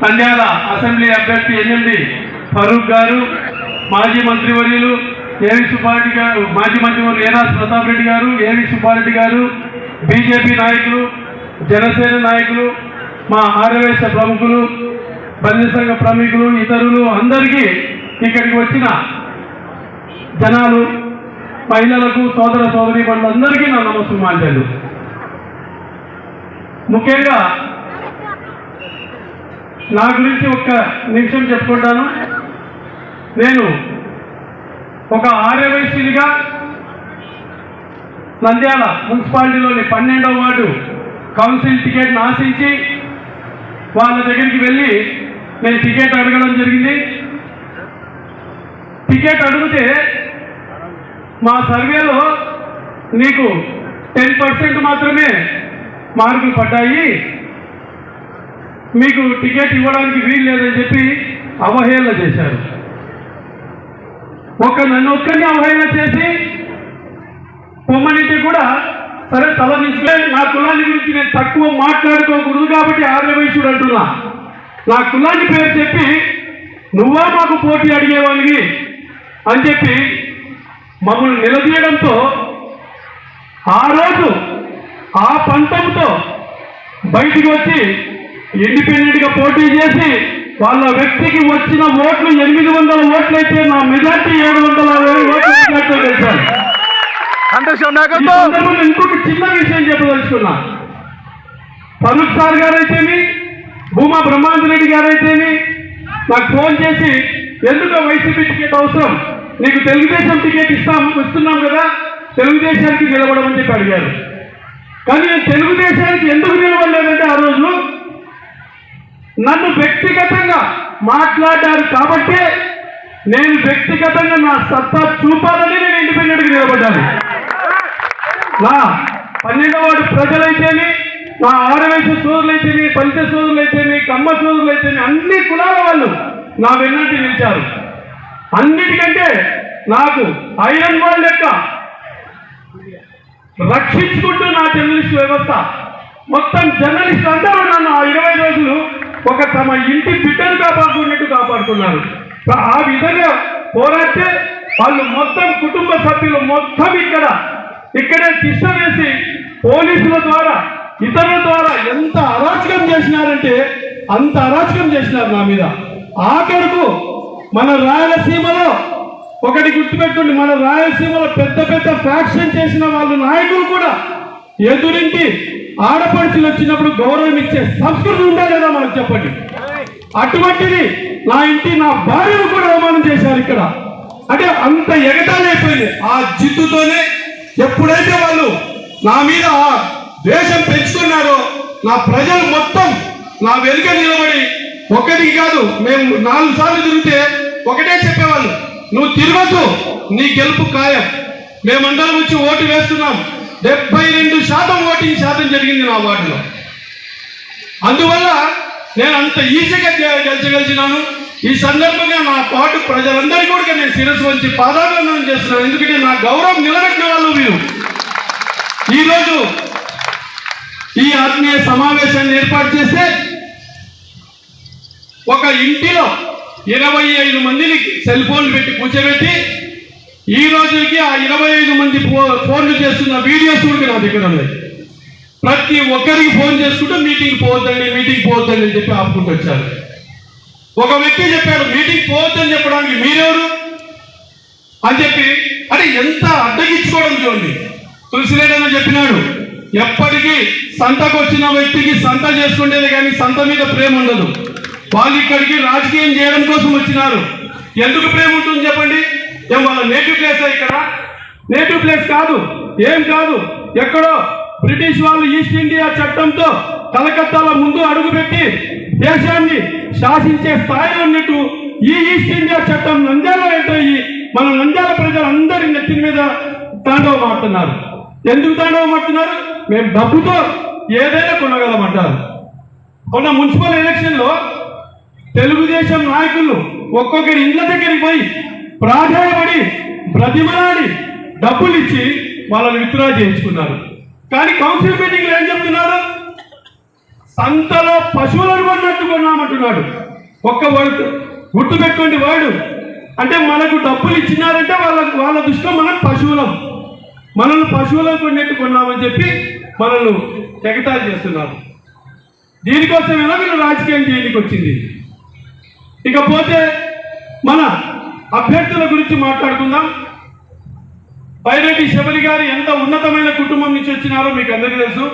నంద్యాల అసెంబ్లీ అభ్యర్థి ఎన్ఎండి ఫరూక్ గారు, మాజీ మంత్రివర్యులు ఏవి సుబ్బారెడ్డి గారు, మాజీ మంత్రివర్యులు ఏనాస్ ప్రతాప్ రెడ్డి గారు, ఏవి సుబ్బారెడ్డి గారు, బీజేపీ నాయకులు, జనసేన నాయకులు, మా ఆర్యవేశ ప్రముఖులు, బండి సంఘ ప్రముఖులు, ఇతరులు అందరికీ, ఇక్కడికి వచ్చిన జనాలు, మహిళలకు, సోదర సోదరి వాళ్ళందరికీ నా నమస్కారాలు. ముఖ్యంగా నా గురించి ఒక్క నిమిషం చెప్పుకుంటాను. నేను ఒక ఆర్యవైశ్యునిగా నంద్యాల మున్సిపాలిటీలోని 12వ వార్డు కౌన్సిల్ టికెట్ను ఆశించి వాళ్ళ దగ్గరికి వెళ్ళి నేను టికెట్ అడగడం జరిగింది. టికెట్ అడిగితే మా సర్వేలో నీకు 10% మాత్రమే మార్కులు పడ్డాయి, మీకు టికెట్ ఇవ్వడానికి వీలు లేదని చెప్పి అవహేళన చేశారు. నన్ను ఒక్కరిని అవహేళన చేసి పొమ్మనింటి కూడా సరే తల నుంచి నా కులాన్ని గురించి నేను తక్కువ మాట్లాడుకోకూడదు కాబట్టి ఆర్యవైశ్యుడు అంటున్నా. నా కులాన్ని పేరు చెప్పి నువ్వా మాకు పోటీ అడిగేవాళ్ళకి అని చెప్పి మమ్మల్ని నిలదీయడంతో ఆ రోజు ఆ పంతంతో బయటికి వచ్చి ఇండిపెండెంట్గా పోటీ చేసి వాళ్ళ వ్యక్తికి వచ్చిన ఓట్లు 800 ఓట్లు అయితే నా మెజార్టీ 750 ఓట్లు గెలిచాను. ఇంకొక చిన్న విషయం చెప్పదలుచుకున్నా. ఫరూక్ సార్ గారైతేమి, భూమా బ్రహ్మాంజరెడ్డి గారైతేమి నాకు ఫోన్ చేసి ఎందుకు వైసీపీ టికెట్ అవసరం, నీకు తెలుగుదేశం టికెట్ ఇస్తున్నాం కదా, తెలుగుదేశానికి నిలబడమని చెప్పి అడిగారు. కానీ నేను తెలుగుదేశానికి ఎందుకు నిలబడలేదంటే ఆ రోజు నన్ను వ్యక్తిగతంగా మాట్లాడారు కాబట్టి నేను వ్యక్తిగతంగా నా సత్తా చూపాలని నేను ఇండిపెండెంట్గా నిలబడ్డాను. నా 12వ వార్డు ప్రజలైతేమి, నా ఆర్యవైశ్య సోదరులైతేమి, పంచ సోదరులైతేమి, కమ్మ సోదరులైతేమి అన్ని కులాల వాళ్ళు నా వెన్నంటి నిలిచారు. అన్నిటికంటే నాకు ఐరన్ వాల్ లెక్క రక్షించుకుంటూ నా జర్నలిస్ట్ వ్యవస్థ మొత్తం జర్నలిస్ట్ అందరూ నన్ను ఆ 20 రోజులు ఒక తమ ఇంటి బిడ్డను కాపాడుకున్నట్టు కాపాడుతున్నారు. ఆ విధంగా పోరాడితే వాళ్ళు మొత్తం కుటుంబ సభ్యులు మొత్తం ఇక్కడే తిష్ట వేసి పోలీసుల ద్వారా ఇతరుల ద్వారా ఎంత అరాచకం చేసినారంటే అంత అరాచకం చేసినారు నా మీద. ఆఖరుకు మన రాయలసీమలో ఒకటి గుర్తుపెట్టుకోండి, మన రాయలసీమలో పెద్ద పెద్ద ఫ్యాక్షన్ చేసిన వాళ్ళు నాయకులు కూడా ఎదురింటి ఆడపడుచులు వచ్చినప్పుడు గౌరవం ఇచ్చే సంస్కృతి ఉందా లేదా మనకు చెప్పండి. అటువంటిది నా ఇంటి నా భార్యను కూడా అవమానం చేశారు ఇక్కడ. అంటే అంత ఎగటాలు అయిపోయింది. ఆ జిద్దుతోనే ఎప్పుడైతే వాళ్ళు నా మీద ఆ ద్వేషం పెంచుకున్నారో నా ప్రజలు మొత్తం నా వెనుక నిలబడి ఒకటికి కాదు మేము 4 సార్లు తిరిగితే ఒకటే చెప్పేవాళ్ళు, నువ్వు తిరగద్దు, నీ గెలుపు ఖాయం, మేమందరం వచ్చి ఓటు వేస్తున్నాం. 72% ఓటింగ్ శాతం జరిగింది నా వార్డులో. అందువల్ల నేను అంత ఈజీగా గెలిచగలిచినాను. ఈ సందర్భంగా నా పాటు ప్రజలందరికీ కూడా నేను శిరస్సు వంచి పాదాభివందనం చేస్తున్నాను. ఎందుకంటే నా గౌరవం నిలబెట్టిన వాళ్ళు మీరు. ఈరోజు ఈ ఆత్మీయ సమావేశాన్ని ఏర్పాటు చేస్తే ఒక ఇంటిలో 25 మందిని సెల్ ఫోన్లు పెట్టి కూర్చోబెట్టి ఈ రోజుకి ఆ 25 మంది ఫోన్లు చేస్తున్న వీడియోస్ కూడా నా దగ్గర ఉన్నాయి. ప్రతి ఒక్కరికి ఫోన్ చేసుకుంటూ మీటింగ్ పోవద్దండి అని చెప్పి ఆపుకుంటూ వచ్చారు. ఒక వ్యక్తి చెప్పాడు మీటింగ్ పోవద్దని చెప్పడానికి మీరెవరు అని చెప్పి. అంటే ఎంత అడ్డగించుకోవడం చూడండి. తులసిరెడ్డి అని చెప్పినాడు, ఎప్పటికీ సంతకు వచ్చిన వ్యక్తికి సంత చేసుకుంటేనే కానీ సంత మీద ప్రేమ ఉండదు. వాళ్ళు ఇక్కడికి రాజకీయం చేయడం కోసం వచ్చినారు. ఎందుకు ప్రేమ ఉంటుంది చెప్పండి? ఏం వాళ్ళ నేటివ్ ప్లేసా? ఇక్కడ నేటివ్ ప్లేస్ కాదు, ఏం కాదు. ఎక్కడో బ్రిటిష్ వాళ్ళు ఈస్ట్ ఇండియా చట్టంతో కలకత్తాలో ముందు అడుగుపెట్టి దేశాన్ని శాసించే స్థాయిలో ఉన్నట్టు ఈ ఈస్ట్ ఇండియా చట్టం నంద్యాల ఎంటర్ అయ్యి మన నంద్యాల ప్రజలందరి నెత్తిన మీద తాండవం ఆడుతున్నారు. ఎందుకు తాండవం ఆడుతున్నారు? మేము డబ్బుతో ఏదైనా కొనగలమంటారు. మొన్న మున్సిపల్ ఎలక్షన్లో తెలుగుదేశం నాయకులు ఒక్కొక్కరి ఇండ్ల దగ్గరికి పోయి ప్రాధాయపడి బ్రతిమలాడి డబ్బులు ఇచ్చి వాళ్ళని విత్డ్రా చేయించుకున్నారు. కానీ కౌన్సిల్ మీటింగ్లో ఏం చెప్తున్నారు? సంతలో పశువులను కొన్నట్టు కొన్నామంటున్నాడు. ఒక్క వర్డ్ గుర్తుపెట్టుకోండి, వాడు అంటే మనకు డబ్బులు ఇచ్చినారంటే వాళ్ళ దృష్టిలో మనం పశువులం, మనల్ని పశువులను కొన్నట్టు కొన్నామని చెప్పి మనల్ని తెగతాలు చేస్తున్నారు. దీనికోసమేనా వీళ్ళు రాజకీయం చేయడానికి వచ్చింది? ఇకపోతే మన అభ్యర్థుల గురించి మాట్లాడుకుందాం. బైరెడ్డి శబరి గారు ఎంత ఉన్నతమైన కుటుంబం నుంచి వచ్చినారో మీకు అందరికీ తెలుసు.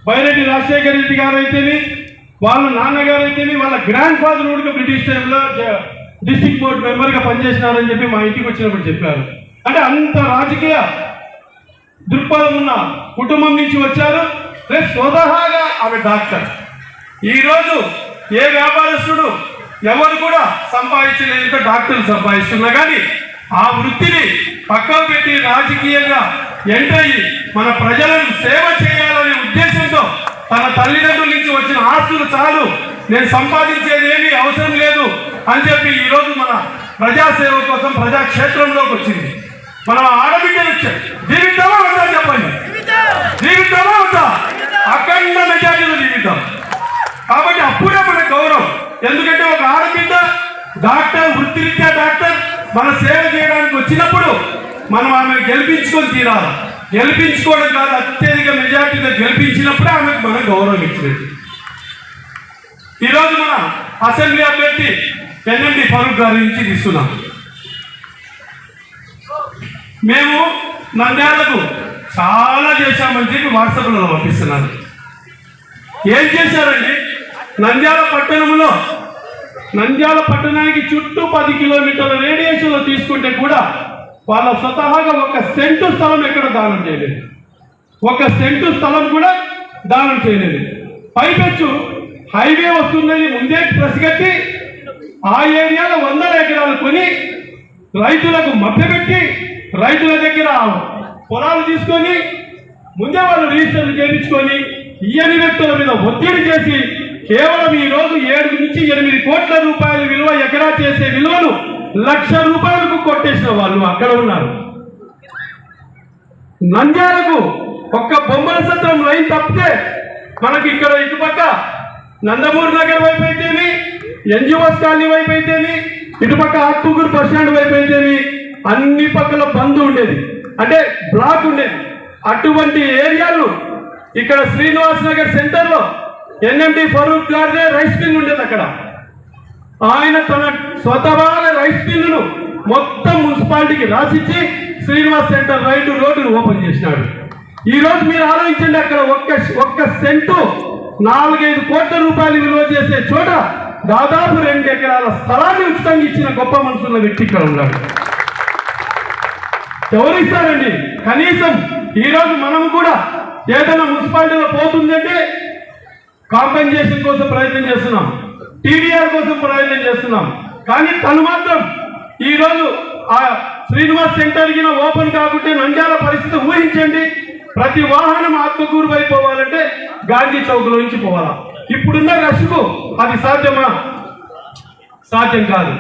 బైరెడ్డి రాజశేఖర రెడ్డి గారు అయితేనే, వాళ్ళ నాన్నగారు అయితేనే, వాళ్ళ గ్రాండ్ ఫాదర్ కూడా బ్రిటిష్ టైంలో డిస్ట్రిక్ట్ బోర్డు మెంబర్గా పనిచేసినారని చెప్పి మా ఇంటికి వచ్చినప్పుడు చెప్పారు. అంటే అంత రాజకీయ దృక్పథం ఉన్న కుటుంబం నుంచి వచ్చారు. ప్లస్ స్వతహాగా ఆమె డాక్టర్. ఈరోజు ఏ వ్యాపారస్తుడు ఎవరు కూడా సంపాదించలేదు, డాక్టర్లు సంపాదిస్తున్నా కానీ ఆ వృత్తిని పక్కకు పెట్టి రాజకీయంగా ఎంటర్ అయ్యి మన ప్రజలను సేవ చేయాలనే ఉద్దేశంతో తన తల్లిదండ్రుల నుంచి వచ్చిన ఆస్తులు చాలు, నేను సంపాదించేది ఏమీ అవసరం లేదు అని చెప్పి ఈరోజు మన ప్రజాసేవ కోసం ప్రజాక్షేత్రంలోకి వచ్చింది. మనం ఆడబిడ్డలు జీవితామా ఉందా చెప్పండి? జీవితామా ఉందా? అఖండ మెజారిటీలో జీవితం. కాబట్టి అప్పుడే మన గౌరవం. ఎందుకంటే ఒక ఆడబిడ్డ డాక్టర్, వృత్తిరీత్యా డాక్టర్, మన సేవ చేయడానికి వచ్చినప్పుడు మనం ఆమెను గెలిపించుకొని తీరాలి. గెలిపించుకోవడం కాదు, అత్యధిక మెజార్టీతో గెలిపించినప్పుడే ఆమెకు మనం గౌరవం ఇచ్చినట్టు. ఈరోజు మన అసెంబ్లీ అభ్యర్థి ఎన్ఎండి ఫరూక్ గారి నుంచి తీసుకున్నాం. మేము నంద్యాలకు చాలా చేశామని చెప్పి వాట్సాప్లో పంపిస్తున్నారు. ఏం చేశారండి? నంద్యాల పట్టణానికి చుట్టూ 10 కిలోమీటర్ల రేడియేషన్లో తీసుకుంటే కూడా వాళ్ళ స్వతహాగా 1 సెంటు స్థలం ఎక్కడ దానం చేయలేదు. 1 సెంటు స్థలం కూడా దానం చేయలేదు. పైపెచ్చు హైవే వస్తుందని ముందే ప్రసిగట్టి ఆ ఏరియాలో 100 ఎకరాలు కొని రైతులకు మభ్యపెట్టి రైతుల దగ్గర పొలాలు తీసుకొని ముందే వాళ్ళు రిజిస్టర్లు చేయించుకొని ఇయ్యని వ్యక్తుల మీద ఒత్తిడి చేసి కేవలం ఈ రోజు 7 నుంచి 8 కోట్ల రూపాయల విలువ ఎకరా చేసే విలువను 1,00,000 రూపాయలకు కొట్టేసిన వాళ్ళు అక్కడ ఉన్నారు. నంద్యాలకు ఒక్క బొమ్మల సత్రం లైన్ తప్పితే మనకి ఇక్కడ ఇటుపక్క నందమూరి నగర్ వైపు అయితేమి, ఎన్జిఓస్ కాలనీ వైపు అయితేమి, ఇటుపక్క ఆత్మకూరు బస్ స్టాండ్ వైపు అయితేమి అన్ని పక్కల బంద్ ఉండేది, అంటే బ్లాక్ ఉండేది. అటువంటి ఏరియాలు ఇక్కడ శ్రీనివాస్ నగర్ సెంటర్లో ఎన్ఎండి ఫరూక్ గారిదే రైస్ మిల్ ఉండేది. అక్కడ ఆయన తన స్వతహాగా రైస్ మిల్లును మొత్తం మున్సిపాలిటీకి రాసిచ్చి శ్రీనివాస్ సెంటర్ రోడ్డును ఓపెన్ చేసినాడు. ఈ రోజు మీరు ఆలోచించండి, అక్కడ ఒక్క సెంటు 4-5 కోట్ల రూపాయలు విలువ చేసే చోట దాదాపు 2 ఎకరాల స్థలాన్ని ఉచితంగా ఇచ్చిన గొప్ప మనసున్న వ్యక్తి ఇక్కడ ఉన్నాడు. ఎవరు ఇస్తారండి? కనీసం ఈరోజు మనం కూడా ఏదైనా మున్సిపాలిటీలో పోతుందంటే కాంపెన్సేషన్ కోసం ప్రయత్నం చేస్తున్నాం, టీడీఆర్ కోసం ప్రయత్నం చేస్తున్నాం. కానీ తను మాత్రం ఈరోజు ఆ శ్రీనివాస్ సెంటర్ కింద ఓపెన్ కాకుంటే నంద్యాల పరిస్థితి ఊహించండి. ప్రతి వాహనం ఆత్మకూరు వైపు పోవాలంటే గాంధీ చౌక్ లో నుంచి పోవాలా? ఇప్పుడున్న రష్కు అది సాధ్యమా? సాధ్యం కాదు.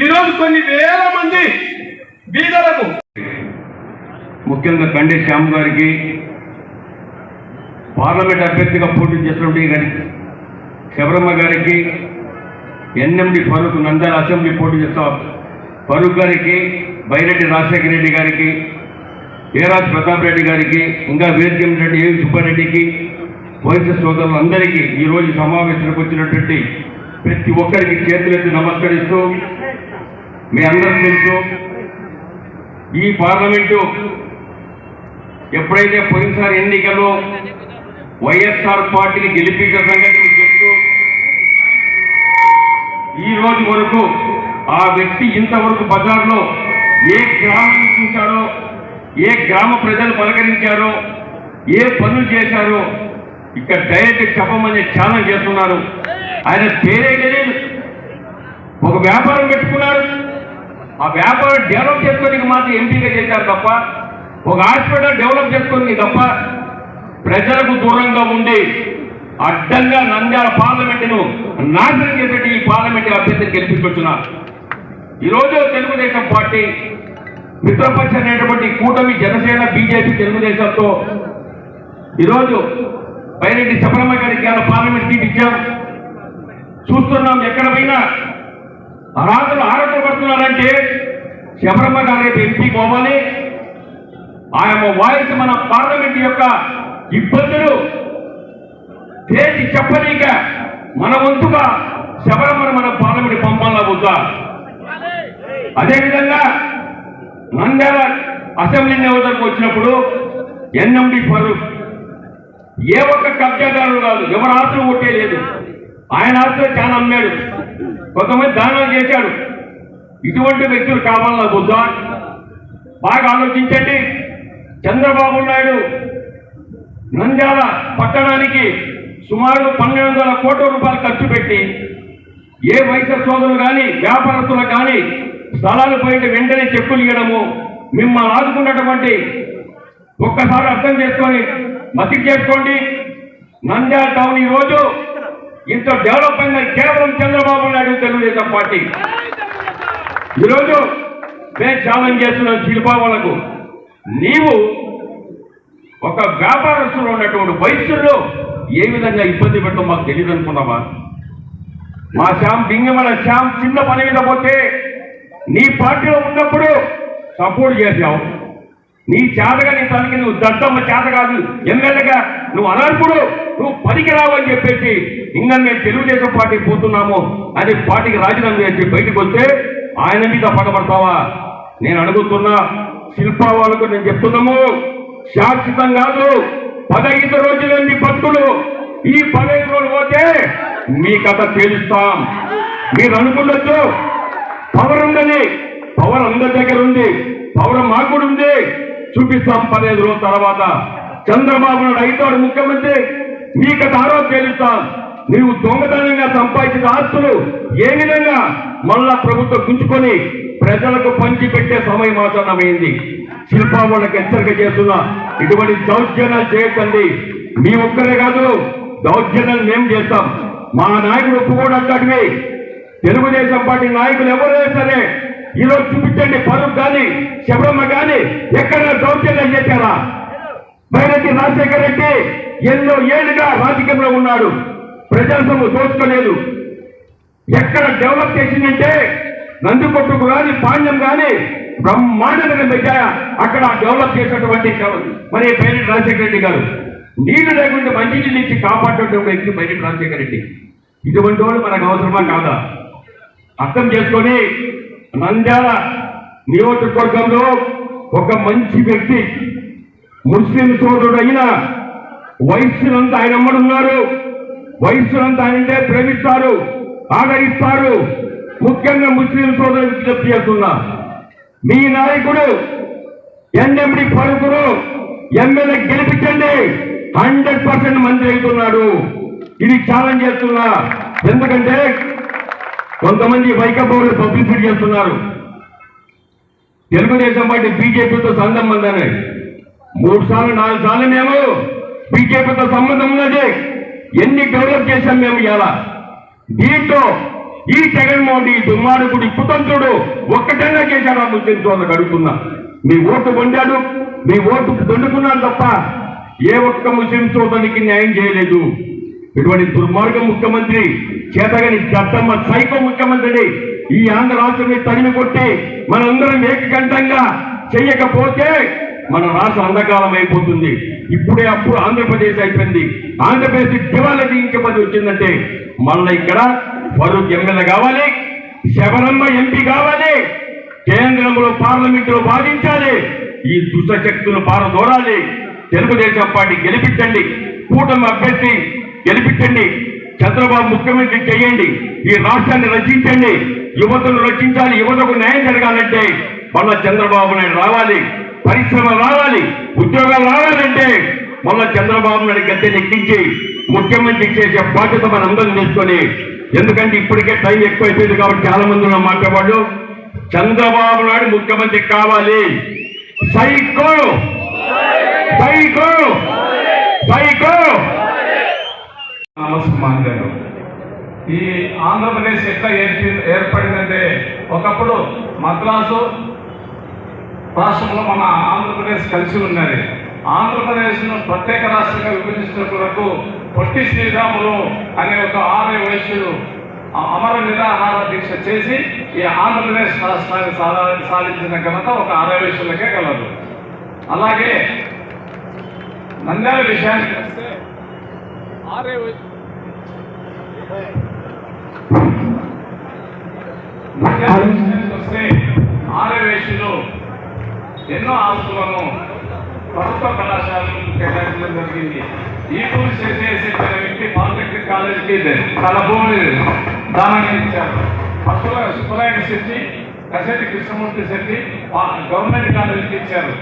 ఈరోజు కొన్ని వేల మంది బీదలకు, ముఖ్యంగా కండే శ్యామ్ గారికి, పార్లమెంట్ అభ్యర్థిగా పోటీ చేసినటువంటి గారికి, శబరమ్మ గారికి, ఎన్ఎండి ఫరూక్ నంద్యాల అసెంబ్లీ పోటీ చేస్తా ఫరూక్ గారికి, బైరెడ్డి రాజశేఖర రెడ్డి గారికి, ఏరాజ్ ప్రతాప్ రెడ్డి గారికి, ఇంకా వేదిక రెడ్డి ఏ సుబ్బారెడ్డికి, వయసు సోదరులందరికీ ఈరోజు సమావేశానికి వచ్చినటువంటి ప్రతి ఒక్కరికి చేతులెత్తి నమస్కరిస్తూ, మీ అందరూ తెలుసు ఈ పార్లమెంటు ఎప్పుడైతే పోయినసారి ఎన్నికల్లో వైఎస్ఆర్ పార్టీని గెలిపించిన సంగతి మీకు తెలుసు. ఈ రోజు వరకు ఆ వ్యక్తి ఇంతవరకు బజార్లో ఏ గ్రామాన్ని చూశారో, ఏ గ్రామ ప్రజలు పలకరించారో, ఏ పనులు చేశారో ఇక్కడ డైరెక్ట్ చెప్పమని ఛాలెంజ్ చేస్తున్నారు. ఆయన పేరే తెలియదు. ఒక వ్యాపారం పెట్టుకున్నారు, ఆ వ్యాపారం డెవలప్ చేసుకోనికి మాత్రం ఎంపీగా చేశారు తప్ప, ఒక హాస్పిటల్ డెవలప్ చేసుకోనికి తప్ప ప్రజలకు దూరంగా ఉండి అడ్డంగా నంద్యాల పార్లమెంటును నాశనం చేసేటి ఈ పార్లమెంట్ అభ్యర్థిని గెలిపించున్నారు. ఈరోజు తెలుగుదేశం పార్టీ మిత్రపక్ష అనేటువంటి కూటమి జనసేన బీజేపీ తెలుగుదేశంతో ఈరోజు పైరెడ్డి శబరమ్మ గారికి పార్లమెంట్ సీట్ ఇచ్చాం. చూస్తున్నాం ఎక్కడ పోయినా ఆరోగ్యపడుతున్నారంటే శబరమ్మ గారు రేపు ఎంపీ పోవాలి. ఆయన వాయిస్ మన పార్లమెంట్ యొక్క ఇబ్బందులు తేల్చి చెప్పలేక మన వంతుగా శబరమ్మను మన పార్లమెంట్ పంపాలా వద్దా? అదేవిధంగా నంద్యాల అసెంబ్లీ నియోజకవర్గం వచ్చినప్పుడు ఎన్ఎండి ఫరూక్ ఏ ఒక్క కబ్జాదారులు కాదు, ఎవరు ఆస్తులు కొట్టేయలేదు. ఆయన ఆస్తులు చాలా అమ్మాడు, కొంతమంది దానాలు చేశాడు. ఇటువంటి వ్యక్తులు కావాలన్నా వద్దా? బాగా ఆలోచించండి. చంద్రబాబు నాయుడు నంద్యాల పట్టణానికి సుమారు 1200 కోట్ల రూపాయలు ఖర్చు పెట్టి ఏ వైద్య సోదరులు కానీ వ్యాపారస్తులకు కానీ స్థలాలు పోయిన వెంటనే చెక్కులు ఇవ్వడము, మిమ్మల్ని ఆదుకున్నటువంటి ఒక్కసారి అర్థం చేసుకొని మతికి చేసుకోండి. నంద్యాల టౌన్ ఈ రోజు ఇంత డెవలప్ అయింది కేవలం చంద్రబాబు నాయుడు తెలుగుదేశం పార్టీ. ఈరోజు మేము ఛాలెంజ్ చేస్తున్నాం శిల్పా వాళ్ళకు, నీవు ఒక వ్యాపారస్తులు ఉన్నటువంటి వయస్సుల్లో ఏ విధంగా ఇబ్బంది పెట్టడం మాకు తెలియదు అనుకున్నావా? మా శ్యామ్ డింగమల శ్యామ్ చిన్న పని మీద పోతే నీ పార్టీలో ఉన్నప్పుడు సపోర్ట్ చేశావు. నీ చేతగా నీ తనకి నువ్వు దద్దమ్మ చేత కాదు, ఎమ్మెల్యేగా నువ్వు అనర్పుడు, నువ్వు పనికి రావు అని చెప్పేసి ఇంకా మేము తెలుగుదేశం పార్టీ పోతున్నాము అని పార్టీకి రాజీనామా చేసి బయటకు వస్తే ఆయన మీద పగబడతావా? నేను అడుగుతున్నా శిల్పా వాళ్ళకు నేను చెప్తున్నాము, శాశ్వతం కాదు 15 రోజులు మీ భక్తులు. ఈ 15 రోజులు పోతే మీ కథ తేలుస్తాం. మీరు అనుకున్నట్టు పవర్ ఉందని, పవర్ అందరి దగ్గర ఉంది, పవర్ మాకు కూడా ఉంది, చూపిస్తాం 15 రోజుల తర్వాత. చంద్రబాబు నాయుడు అవుతాడు ముఖ్యమంత్రి, మీ కథ ఆరోగ్యం తేలుస్తాం. నీవు దొంగతనంగా సంపాదించిన ఆస్తులు ఏ విధంగా మళ్ళా ప్రభుత్వం గుంజుకొని ప్రజలకు పంచి పెట్టే సమయం ఆసన్నమైంది. శిల్పా వాళ్ళకి హెచ్చరిక చేస్తున్నా, ఇటువంటి దౌర్జన్యాలు చేయకండి. మీ ఒక్కరే కాదు, దౌర్జన్యాలు మేము చేస్తాం. మా నాయకుడు ఒప్పుకోవడానికి తెలుగుదేశం పార్టీ నాయకులు ఎవరైనా సరే ఈరోజు చూపించండి. ఫరూక్ కానీ శబరమ్మ కానీ ఎక్కడైనా దౌర్జన్యం చేశారా? బైరెడ్డి రాజశేఖర రెడ్డి ఎన్నో ఏళ్ళుగా రాజకీయంలో ఉన్నాడు, ప్రజల సొమ్ము దోచుకోలేదు. ఎక్కడ డెవలప్ చేసిందంటే నందికొట్టుకు కానీ పాండ్యం కానీ బ్రహ్మాండంగా పెట్టాయా అక్కడ డెవలప్ చేసినటువంటి మరి బైరెడ్డి రాజశేఖర రెడ్డి గారు. నీళ్లు లేకుండా మంచి నీళ్ళు ఇచ్చి కాపాడేటువంటి వ్యక్తి బైరెడ్డి రాజశేఖర రెడ్డి. ఇటువంటి వాళ్ళు మనకు అవసరమా కాదా? అర్థం చేసుకొని నంద్యాల నియోజకవర్గంలో ఒక మంచి వ్యక్తి ముస్లిం సోదరుడు అయిన వయస్సులంతా ఆయన అమ్మడున్నారు. వయస్సులంతా ఆయనంటే ప్రేమిస్తారు, ఆదరిస్తారు. ముఖ్యంగా ముస్లిం సోదరులు విజ్ఞప్తి చేస్తున్నా, మీ నాయకుడు ఎన్ఎండి ఫరూక్ను ఎమ్మెల్యే గెలిపించండి. 100% మంత్రి అవుతున్నాడు. ఇది ఛాలెంజ్ చేస్తున్నా. ఎందుకంటే కొంతమంది వైకపౌరులు పబ్లిసిటీ చేస్తున్నారు. తెలుగుదేశం పార్టీ బీజేపీతో సంబంధం అని 3 సార్లు 4 సార్లు మేము బీజేపీతో సంబంధం ఉన్నది. ఎన్ని డెవలప్ చేశాం మేము ఇలా. దీంతో ఈ జగన్మోహన్ రెడ్డి దుర్మార్గుడు కుతంత్రుడు ఒక్కటైనా చేశాడు ఆ ముస్లిం సోదరులకు అడుగుతున్నా. మీ ఓటు పొందాడు, మీ ఓటు దొండుకున్నాడు తప్ప ఏ ఒక్క ముస్లిం సోదరునికి న్యాయం చేయలేదు. ఇటువంటి దుర్మార్గ ముఖ్యమంత్రి, చేతగని దత్తమ్మ సైకో ముఖ్యమంత్రిని ఈ ఆంధ్ర రాష్ట్రాన్ని తరిమి కొట్టి మనందరం ఏకకంఠంగా చెయ్యకపోతే మన రాష్ట్ర అంధకాలం అయిపోతుంది. ఇప్పుడే అప్పుడు ఆంధ్రప్రదేశ్ అయిపోయింది. ఆంధ్రప్రదేశ్ దివాలా తీయించబడి వచ్చిందంటే మళ్ళీ ఇక్కడ ఫరూక్ ఎమ్మెల్యే కావాలి, శబరమ్మ ఎంపీ కావాలి. కేంద్రంలో పార్లమెంటులో వాదించాలి. ఈ దుష్ట శక్తులు పారదోరాలి. తెలుగుదేశం పార్టీ గెలిపించండి. కూటమి అభ్యర్థి గెలిపించండి. చంద్రబాబు ముఖ్యమంత్రి చేయండి. ఈ రాష్ట్రాన్ని రక్షించండి. యువతను రక్షించాలి. యువతకు న్యాయం జరగాలంటే మళ్ళా చంద్రబాబు నాయుడు రావాలి. పరిశ్రమలు రావాలి. ఉద్యోగాలు రావాలంటే మళ్ళా చంద్రబాబు నాయుడు గద్దె ఎక్కించి ముఖ్యమంత్రి చేసే బాధ్యత మన అందరం తీసుకొని, ఎందుకంటే ఇప్పటికే టైం ఎక్కువైపోయింది కాబట్టి చాలా మంది ఉన్న మాట్లాడేవాళ్ళు, చంద్రబాబు నాయుడు ముఖ్యమంత్రి కావాలి. Psycho psycho psycho. నమస్కారం గారు. ఈ ఆంధ్రప్రదేశ్ ఎట్లా ఏర్పడిందంటే, ఒకప్పుడు మద్రాసు రాష్ట్రంలో మన ఆంధ్రప్రదేశ్ కలిసి ఉన్నది. ఆంధ్రప్రదేశ్ను ప్రత్యేక రాష్ట్రంగా విభజించిన కొరకు పొట్టి శ్రీరాములు అనే ఒక ఆర్య వైశ్యుడు అమర నిరాహార దీక్ష చేసి ఈ ఆంధ్రప్రదేశ్ రాష్ట్రాన్ని సాధించిన ఘనత ఒక ఆర్య వైశ్యులకే కలదు. అలాగే నంద్యాల విషయానికి వస్తే ఆర్యవేశ్యులు ఎన్నో ఆస్తులను ప్రభుత్వ కళాశాలను కేటాయించడం జరిగింది. ఈ టూర్ చేసే వ్యక్తి పాలిటెక్నిక్ కాలేజీకి చాలా భూమి దానంగా ఇచ్చారు. సుబ్బరాయుడు శెట్టి, కసెట్టి కృష్ణమూర్తి శెట్టి గవర్నమెంట్ కాలేజీకి ఇచ్చారు.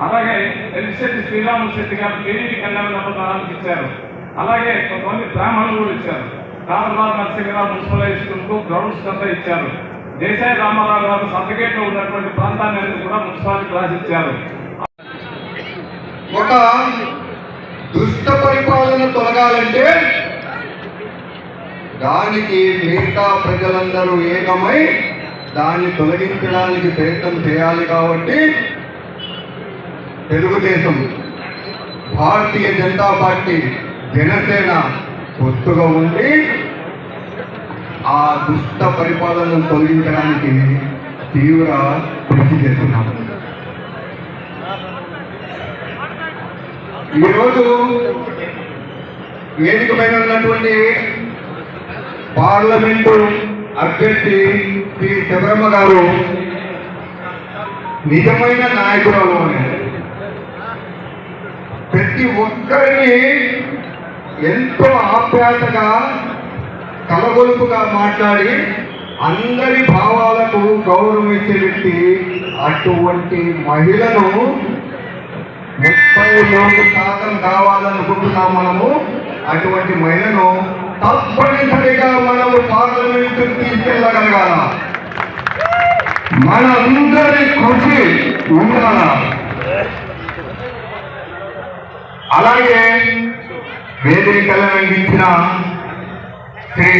అలాగే ఎల్లిశెట్టి శ్రీరాములు శెట్టి గారు టీడీపీ కళ్యాణ దానానికి ఇచ్చారు. అలాగే కొంతమంది బ్రాహ్మణులు కూడా ఇచ్చారు. కామరాజు నరసింహరావు మున్సిపల్ హై స్కూల్కు గ్రౌండ్స్ అంతా ఇచ్చారు. దేశాయి రామారావు గారు సంతగేట్లో ఉన్నటువంటి ప్రాంతాన్ని కూడా మున్సిపాలిటీకి రాసిచ్చారు. ఒక దుష్ట పరిపాలన తొలగాలంటే దానికి మిగతా ప్రజలందరూ ఏకమై దాన్ని తొలగించడానికి ప్రయత్నం చేయాలి. కాబట్టి తెలుగుదేశం, భారతీయ జనతా పార్టీ, జనసేన పొత్తుగా ఉండి ఆ దుష్ట పరిపాలనను తొలగించడానికి తీవ్ర కృషి చేస్తున్నాం. ఈరోజు వేదిక పైన ఉన్నటువంటి పార్లమెంటు అభ్యర్థి శ్రీ శబరమ్మ గారు నిజమైన నాయకురాలు అని ప్రతి ఒక్కరిని ఎంతో ఆప్యాయతగా కలగొలుపుగా మాట్లాడి అందరి భావాలకు గౌరవం ఇచ్చే వ్యక్తి. అటువంటి మహిళను 33% కావాలనుకుంటున్నాం మనము. అటువంటి మహిళను తప్పనిసరిగా మనము పార్లమెంటు తీసుకెళ్ళగలగాల. మనందరి కృషి ఉండాల. అలాగే వేదికలను అందించిన శ్రీ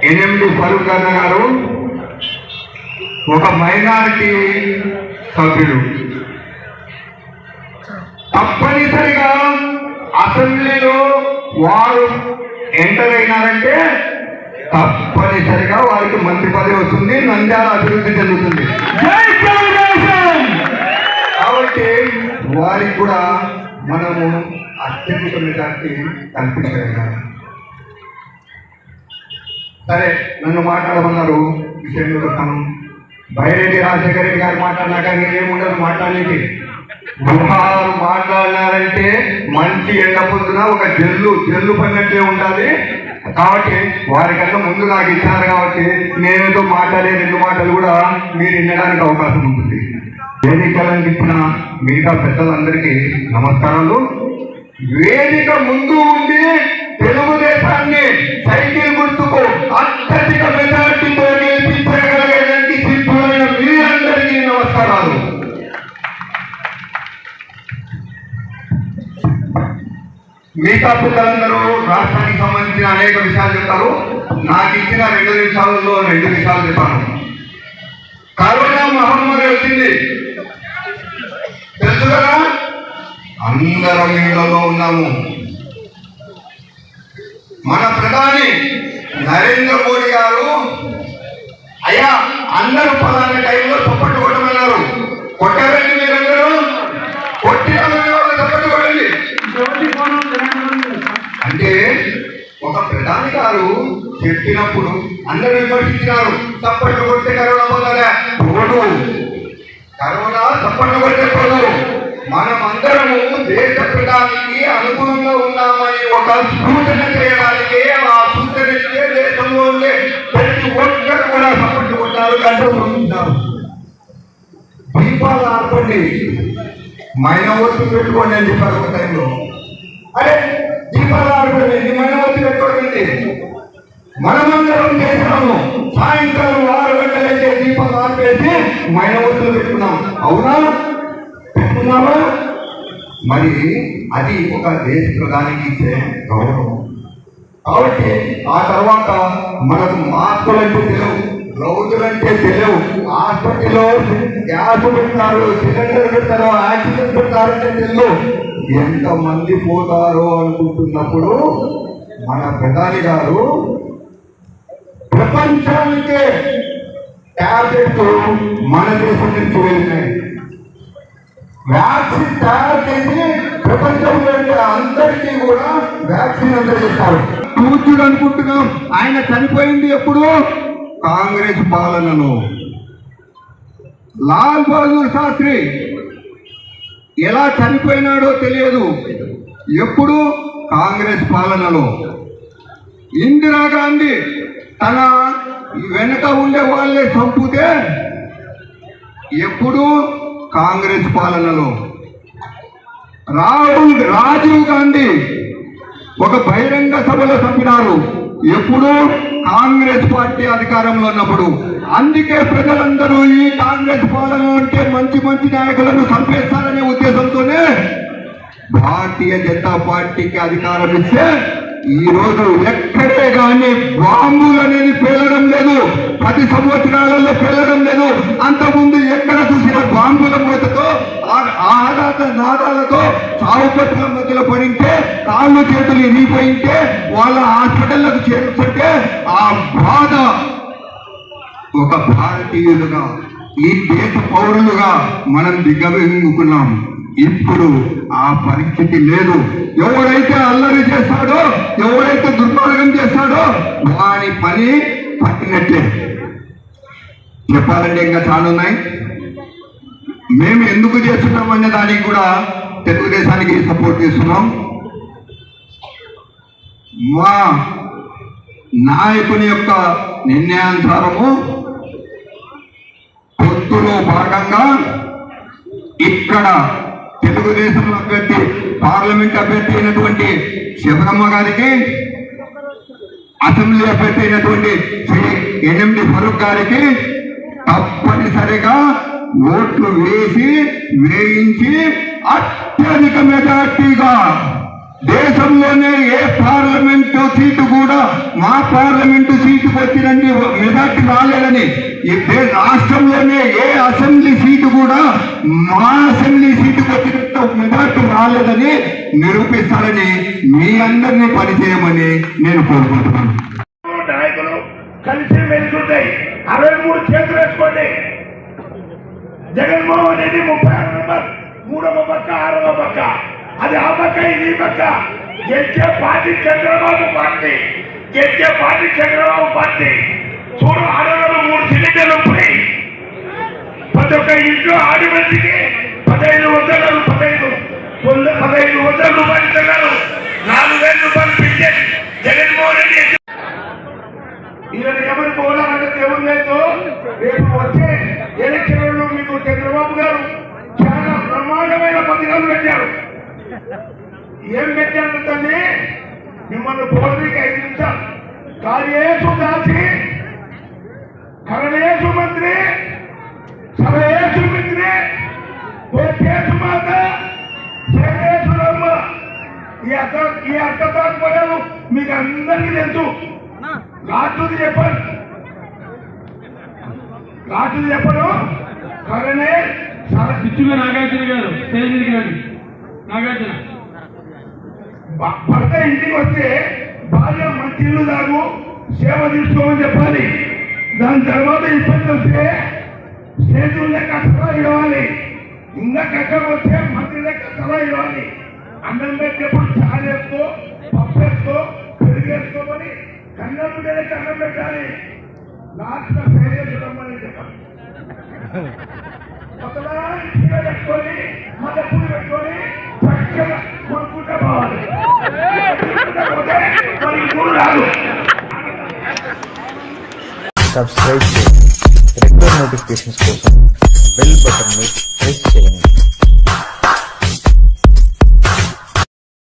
ఎన్ఎండి ఫరూక్ అన్న గారు ఒక మైనారిటీ సభ్యులు. తప్పనిసరిగా అసెంబ్లీలో వారు ఎంటర్ అయినారంటే తప్పనిసరిగా వారికి మంత్రి పదవి వస్తుంది. నంద్యాల అభివృద్ధి చెందుతుంది. కాబట్టి వారికి కూడా మనము అత్యధిక మెజార్టీ కల్పించగలిగాం. సరే, నన్ను మాట్లాడమన్నారు. విషయంలో వస్తాను. బైరెడ్డి రాజశేఖర రెడ్డి గారు మాట్లాడినాక నేనేముండదు మాట్లాడేది. వారు మాట్లాడినారంటే మంచి ఎండ పొందున ఒక జల్లు పడినట్టే ఉండాలి. కాబట్టి వారికన్నా ముందు నాకు ఇచ్చారు కాబట్టి నేనేదో మాట్లాడే 2 మాటలు కూడా మీరు వినడానికి అవకాశం ఉంటుంది. వేదికలను ఇచ్చిన మిగతా పెద్దలందరికీ నమస్కారాలు. వేదిక ముందు ఉండి తెలుగుదేశాన్ని సైకిల్ గుర్తుకు అత్యధిక మెజార్టీతో గెలిపించగలిగేదానికి సిద్ధులైన మీ అందరికీ నమస్కారాలు. మిగతా పిల్లలందరూ రాష్ట్రానికి సంబంధించిన అనేక విషయాలు చెప్తారు. నాకు ఇచ్చిన 2 నిమిషాలలో 2 విషయాలు చెప్పాను. కరోనా మహమ్మారి వచ్చింది, తెలుసు కదా. అందరం ఇళ్లలో ఉన్నాము. మన ప్రధాని నరేంద్ర మోడీ గారు అయ్యా అందరూ పలానా టైంలో చప్పట్టు కొట్టమన్నారు. కొట్టారండి మీరందరూ? కొట్టిన చప్పట్టు కొట్టండి. అంటే ఒక ప్రధాని గారు చెప్పినప్పుడు అందరూ విమర్శించినారు. చప్పట్లు కొడితే కరోనా పోతారా? కొట్టకూడదు, కరోనా చప్పట్లు కొట్టకూడదు. మనం అందరము దేశ ప్రధానికి అనుగుణంగా ఉన్నామని ఒక సూచన చేయడానికి, ఆ సూచన ఇచ్చే దేశంలో ఉండే ప్రతి ఒక్కరు కూడా చప్పట్లు కొట్టారు, గంటలు. దీపాలు ఆర్పండి, మైనవత్తు పెట్టుకోండి అని చెప్పారు ఒక టైంలో. అరే దీపాలు ఆర్పండి, మైనవత్తు పెట్టుకోండి. మనమందరం చేసినాము, సాయంకాలం 6 గంటలైతే దీపాలు ఆర్పేసి మైనవత్తులు పెట్టుకున్నాం. అవునా? పెట్టుకున్నావా? మరి అది ఒక దేశ ప్రధానికి ఇచ్చే గౌరవం. కాబట్టి ఆ తర్వాత మనకు మాస్కులు అంటే తెలియవు, గ్లౌజులు అంటే తెలియవు, హాస్పిటల్లో గ్యాస్ పెడతారు, సిలిండర్ పెడతారు, ఆక్సిజన్ పెడతారంటే తెలియదు. ఎంతమంది పోతారో అనుకుంటున్నప్పుడు మన ప్రధాని గారు ప్రపంచానికే ట్యాబ్లెట్స్ మన దేశం నుంచి వెళ్ళినాయి. వ్యాక్సిన్ తయారు చేసి ప్రపంచంలో అందరికీ కూడా వ్యాక్సిన్ అందజేస్తారు. కూర్చుడు అనుకుంటున్నాం, ఆయన చనిపోయింది ఎప్పుడు? కాంగ్రెస్ పాలనలో. లాల్ బహదూర్ శాస్త్రి ఎలా చనిపోయినాడో తెలియదు, ఎప్పుడు? కాంగ్రెస్ పాలనలో. ఇందిరాగాంధీ తన వెనక ఉండే వాళ్ళే చంపితే ఎప్పుడు? కాంగ్రెస్ పాలనలో. రాజీవ్ గాంధీ ఒక బహిరంగ సభలో చంపినారు, ఎప్పుడు? కాంగ్రెస్ పార్టీ అధికారంలో ఉన్నప్పుడు. అందుకే ప్రజలందరూ ఈ కాంగ్రెస్ పాలన అంటే మంచి మంచి నాయకులను చంపేస్తారనే ఉద్దేశంతోనే భారతీయ జనతా పార్టీకి అధికారం ఇస్తే ఈ రోజు ఎక్కడే కానీ బాంబులు అనేది పేలడం లేదు, 10 సంవత్సరాలలో పేలడం లేదు. అంతకుముందు ఎక్కడ చూసిన బాంబుల మూతతో, ఆహార నాదాలతో చావుపట్ల మధ్యలో పడింటే, కాళ్ళు చేతులు ఇరిగిపోయింటే, వాళ్ళ హాస్పిటల్లకు చేరుతుంటే ఆ బాధ ఒక భారతీయులుగా, ఈ దేశ పౌరులుగా మనం దిగ్గమింగుకున్నాం. ఇప్పుడు ఆ పరిస్థితి లేదు. ఎవరైతే అల్లరి చేస్తాడో, ఎవరైతే దుర్మార్గం చేస్తాడో వాని పని పట్టినట్లే. చెప్పాలంటే ఇంకా చాలా ఉన్నాయి. మేము ఎందుకు చేస్తున్నామనే దానికి కూడా తెలుగుదేశానికి సపోర్ట్ చేస్తున్నాం. మా నాయకుని యొక్క నిర్ణయానుసారము పొత్తులో భాగంగా ఇక్కడ తెలుగుదేశం అభ్యర్థి, పార్లమెంట్ అభ్యర్థి అయినటువంటి శబరమ్మ గారికి, అసెంబ్లీ అభ్యర్థి అయినటువంటి శ్రీ ఎన్ఎండి ఫరూక్ గారికి తప్పనిసరిగా ఓట్లు వేయించి అత్యధిక మెజార్టీగా, దేశంలోనే ఏ పార్లమెంటు సీటు కూడా మా పార్లమెంటు సీటుకు వచ్చినన్ని మెజార్టీ రాలేదని, రాష్ట్రంలోనే ఏ అసెంబ్లీ సీటు కూడా మా అసెంబ్లీ సీటుకు వచ్చినంత మెజార్టీ రాలేదని నిరూపిస్తారని మీ అందరినీ పనిచేయమని నేను కోరుకుంటున్నాను. నాయకులు కలిసి మెలుగుతాయి, 63 చేతులు వేసుకోండి. జగన్మోహన్ రెడ్డి 36 నంబర్, 3వ పక్క, 6వ పక్క, అది ఆ పక్క, ఇది పక్క. గెలిచే పార్టీ చంద్రబాబు పార్టీ, గెలిచే పార్టీ చంద్రబాబు పార్టీ. చూడు, ఆడవాళ్ళు 3 సిలిండర్లు పోయి, ప్రతి ఒక్క ఇంట్లో ఆడమందికి 1500 రూపాయలు ఇస్తున్నారు. 4000 రూపాయలు పెంచే జగన్మోహన్ రెడ్డి. ఈరోజు ఎవరు పోవాలంటే దేవుడు లేదు. రేపు వచ్చే ఎలక్షన్లలో మీకు చంద్రబాబు గారు చాలా బ్రహ్మాండమైన పథకాలు పెట్టారు. ఏం పెట్టారు తల్లి? మిమ్మల్ని పోలీకి 5 నిమిషాలు కార్యేషు దాచి, కరణేషు మంత్రి, సభయేషు మిత్రి, కోటేషు మాత, శేషేషు రమ్మ. ఈ అర్థ తాత్పర్యాలు మీకు అందరికీ తెలుసు. రాజుది చెప్పాను కరణే పిచ్చుగా నాగార్జున గారు నాగార్జున భర్త ఇంటికి వస్తే భార్య మంచి ఇల్లు తాగు, సేవ తీసుకోమని చెప్పాలి. దాని తర్వాత ఇబ్బంది వస్తే స్నేహితుల లెక్క సలహా ఇవ్వాలి. ఇంకా కక్కకు వస్తే మంత్రి లెక్క సలహా ఇవ్వాలి. అన్నం పెట్టేప్పుడు చాలు వేసుకో, పప్పు వేసుకో, పెరుగు వేసుకోమని కన్నం లెక్క అన్నం పెట్టాలి. లాస్ట్ సేవ చేసుకోమని చెప్పాలి. కొత్తలాగా చీర పెట్టుకొని మళ్ళీ పూలు పెట్టుకొని చక్కగా కొనుక్కుంటే పోవాలి. పోతే మరి పూలు రాదు. సబ్స్క్రైబ్ చేయండి. రెగ్యులర్ నోటిఫికేషన్స్ కోసం బెల్ బటన్ ని ప్రెస్ చేయండి.